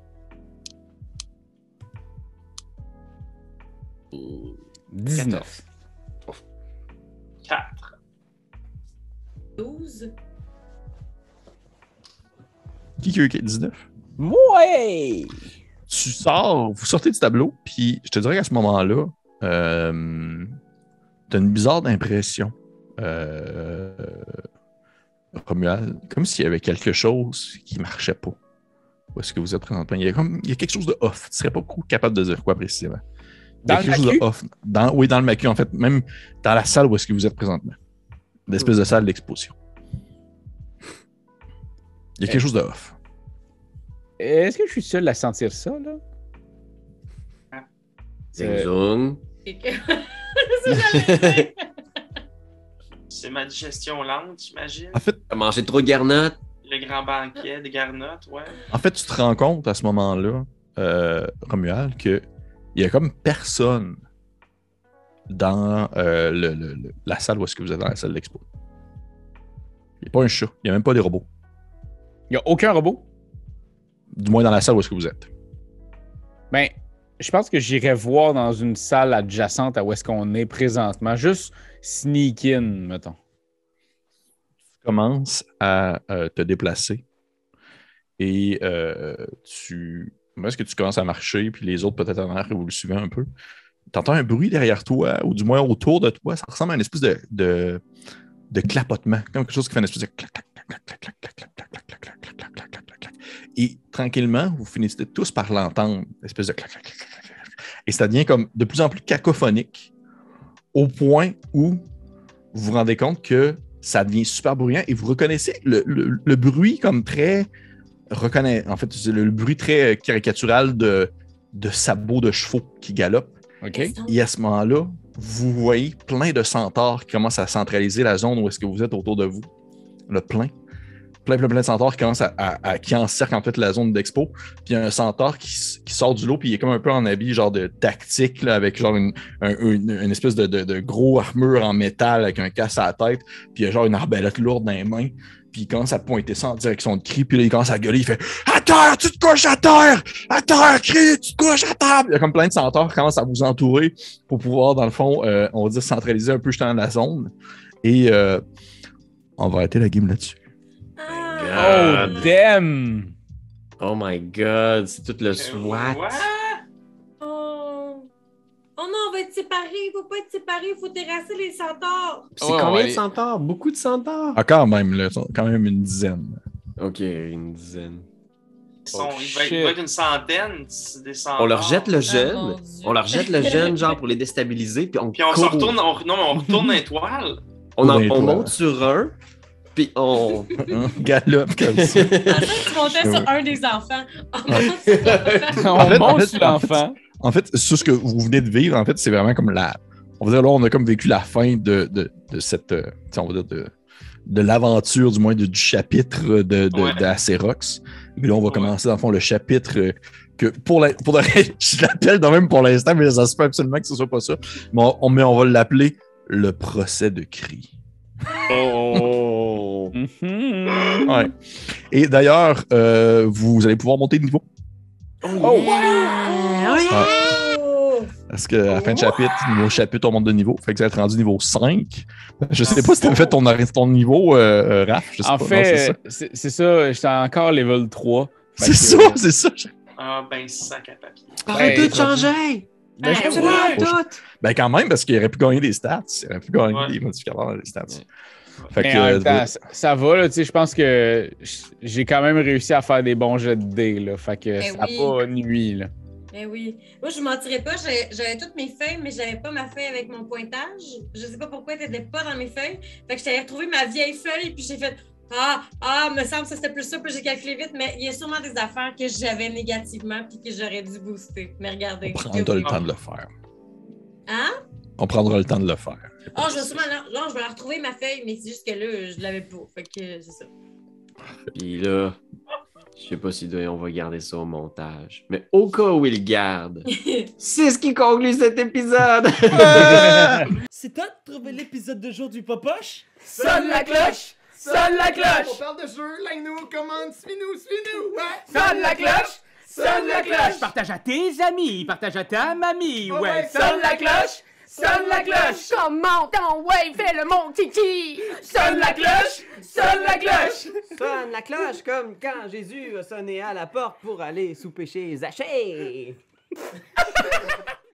19. 4. 12. Qui a eu 19? Ouais! Tu sors, vous sortez du tableau, puis je te dirais qu'à ce moment-là, t'as une bizarre impression, Romuald, comme s'il y avait quelque chose qui marchait pas. Où est-ce que vous êtes présentement? Il y a quelque chose de off. Tu serais pas capable de dire quoi précisément. Il y a Dans le quelque chose Macu? de off. Oui, dans le Macu, en fait, même dans la salle où est-ce que vous êtes présentement. L'espèce de salle d'exposition. Il y a quelque chose de off. Est-ce que je suis seul à sentir ça, là? Zing zong. C'est ma digestion lente, j'imagine. En fait, T'as mangé trop de garnottes. Le grand banquet des garnottes, ouais. tu te rends compte à ce moment-là, Romuald, qu'il y a comme personne dans la salle où est-ce que vous êtes dans la salle d'expo. Il n'y a pas un chat, il n'y a même pas des robots. Il n'y a aucun robot? Du moins dans la salle où est-ce que vous êtes. Ben, je pense que j'irai voir dans une salle adjacente à où est-ce qu'on est présentement. Juste sneak in, mettons. Tu commences à te déplacer et est-ce que tu commences à marcher, puis les autres peut-être en arrière, vous le suivez un peu. Tu entends un bruit derrière toi, ou du moins autour de toi. Ça ressemble à une espèce de clapotement, comme quelque chose qui fait une espèce de clac, clac, clac, clac, clac, clac, clac, clac, clac, clac, clac, clac, clac, clac, clac, clac. Et tranquillement, vous finissez tous par l'entendre, espèce de clac, clac, clac, clac, clac. Et ça devient comme de plus en plus cacophonique, au point où vous vous rendez compte que ça devient super bruyant et vous reconnaissez le bruit comme très en fait, c'est le bruit très caricatural de sabots de chevaux qui galopent. OK? Et à ce moment-là, vous voyez plein de centaures qui commencent à centraliser la zone où est-ce que vous êtes autour de vous. Le plein de centaures qui commencent qui encerclent en fait la zone d'expo. Puis il y a un centaure qui sort du lot, puis il est comme un peu en habit genre de tactique, là, avec genre une espèce de gros armure en métal avec un casse à la tête, puis il y a genre une arbalète lourde dans les mains. Puis il commence à pointer ça en direction de cri, puis là, il commence à gueuler, il fait « À terre, tu te couches à terre! À terre, crie, tu te couches à terre! » Il y a comme plein de centaures qui commencent à vous entourer pour pouvoir, dans le fond, on va dire, centraliser un peu justement la zone. Et on va arrêter la game là-dessus. Oh, damn! Oh my god, c'est tout le SWAT. What? Oh non, on va être séparés. Il faut pas être séparés. Il faut terrasser les centaures. C'est Ouais, combien ouais. de centaures? Beaucoup de centaures? Ah, quand même, là, quand même une dizaine. Ok, une dizaine. Il va être une centaine, c'est des centaures. On leur jette le mon jeune. Dieu. On leur jette le jeune, genre, pour les déstabiliser, puis on Puis on se court. retourne, on retourne étoile. On L'étoile. monte sur un, puis on... Galope comme ça. En fait, tu montais sur un des enfants. On monte fait, sur l'enfant. En fait, ce que vous venez de vivre, en fait, c'est vraiment comme on va dire là, on a comme vécu la fin de cette, on va dire de l'aventure, du moins du chapitre de Acerox. Et là, on va commencer, dans le fond, le chapitre que je l'appelle quand même pour l'instant, mais ça se peut absolument que ce soit pas ça. Mais on va l'appeler le procès de Cri. Oh! Mhm. Ouais. Et d'ailleurs, vous allez pouvoir monter de niveau. Oh! Oh! À Parce qu'à la fin de chapitre, niveau chapitre, on monte de niveau. Fait que vous êtes rendu niveau 5. Je sais pas si t'avais fait ton niveau, Raph. Je sais en pas. fait, Non, c'est ça. J'étais encore level 3. C'est ça. Ah, ben, sac à papier. Arrête de changer! Ben, je sais ouais. pas. Ben, quand même, parce qu'il aurait pu gagner des stats. Il aurait pu gagner des modificateurs dans les stats. Fait Mais que, en même temps, ça va, là, tu sais, je pense que j'ai quand même réussi à faire des bons jets de dés, là. Fait que ça n'a pas nuit, là. Ben oui. Moi, je ne mentirais pas, j'avais toutes mes feuilles, mais je n'avais pas ma feuille avec mon pointage. Je sais pas pourquoi elle n'était pas dans mes feuilles. Fait que j'avais retrouvé ma vieille feuille, puis j'ai fait me semble que c'était plus ça, puis j'ai calculé vite, mais il y a sûrement des affaires que j'avais négativement, puis que j'aurais dû booster. Mais regardez. on prendra le temps de le faire. Hein? On prendra le temps de le faire. Je vais sûrement. Non, je vais la retrouver ma feuille, mais c'est juste que là, je l'avais pas. Fait que c'est ça. Puis là, je sais pas si on va garder ça au montage, mais au cas où il le garde, c'est ce qui conclut cet épisode! C'est toi de trouver l'épisode de jour du Popoche? Sonne la cloche! Sonne la cloche! On parle de jeu, like-nous, commande, suis-nous, ouais! Sonne la cloche! Sonne la cloche! Partage à tes amis, partage à ta mamie, ouais! Sonne la cloche! Sonne la cloche! Comment ton ouais, fais-le mon kiki! Sonne la cloche! Sonne la cloche! Sonne la cloche comme quand Jésus a sonné à la porte pour aller souper chez Zachée!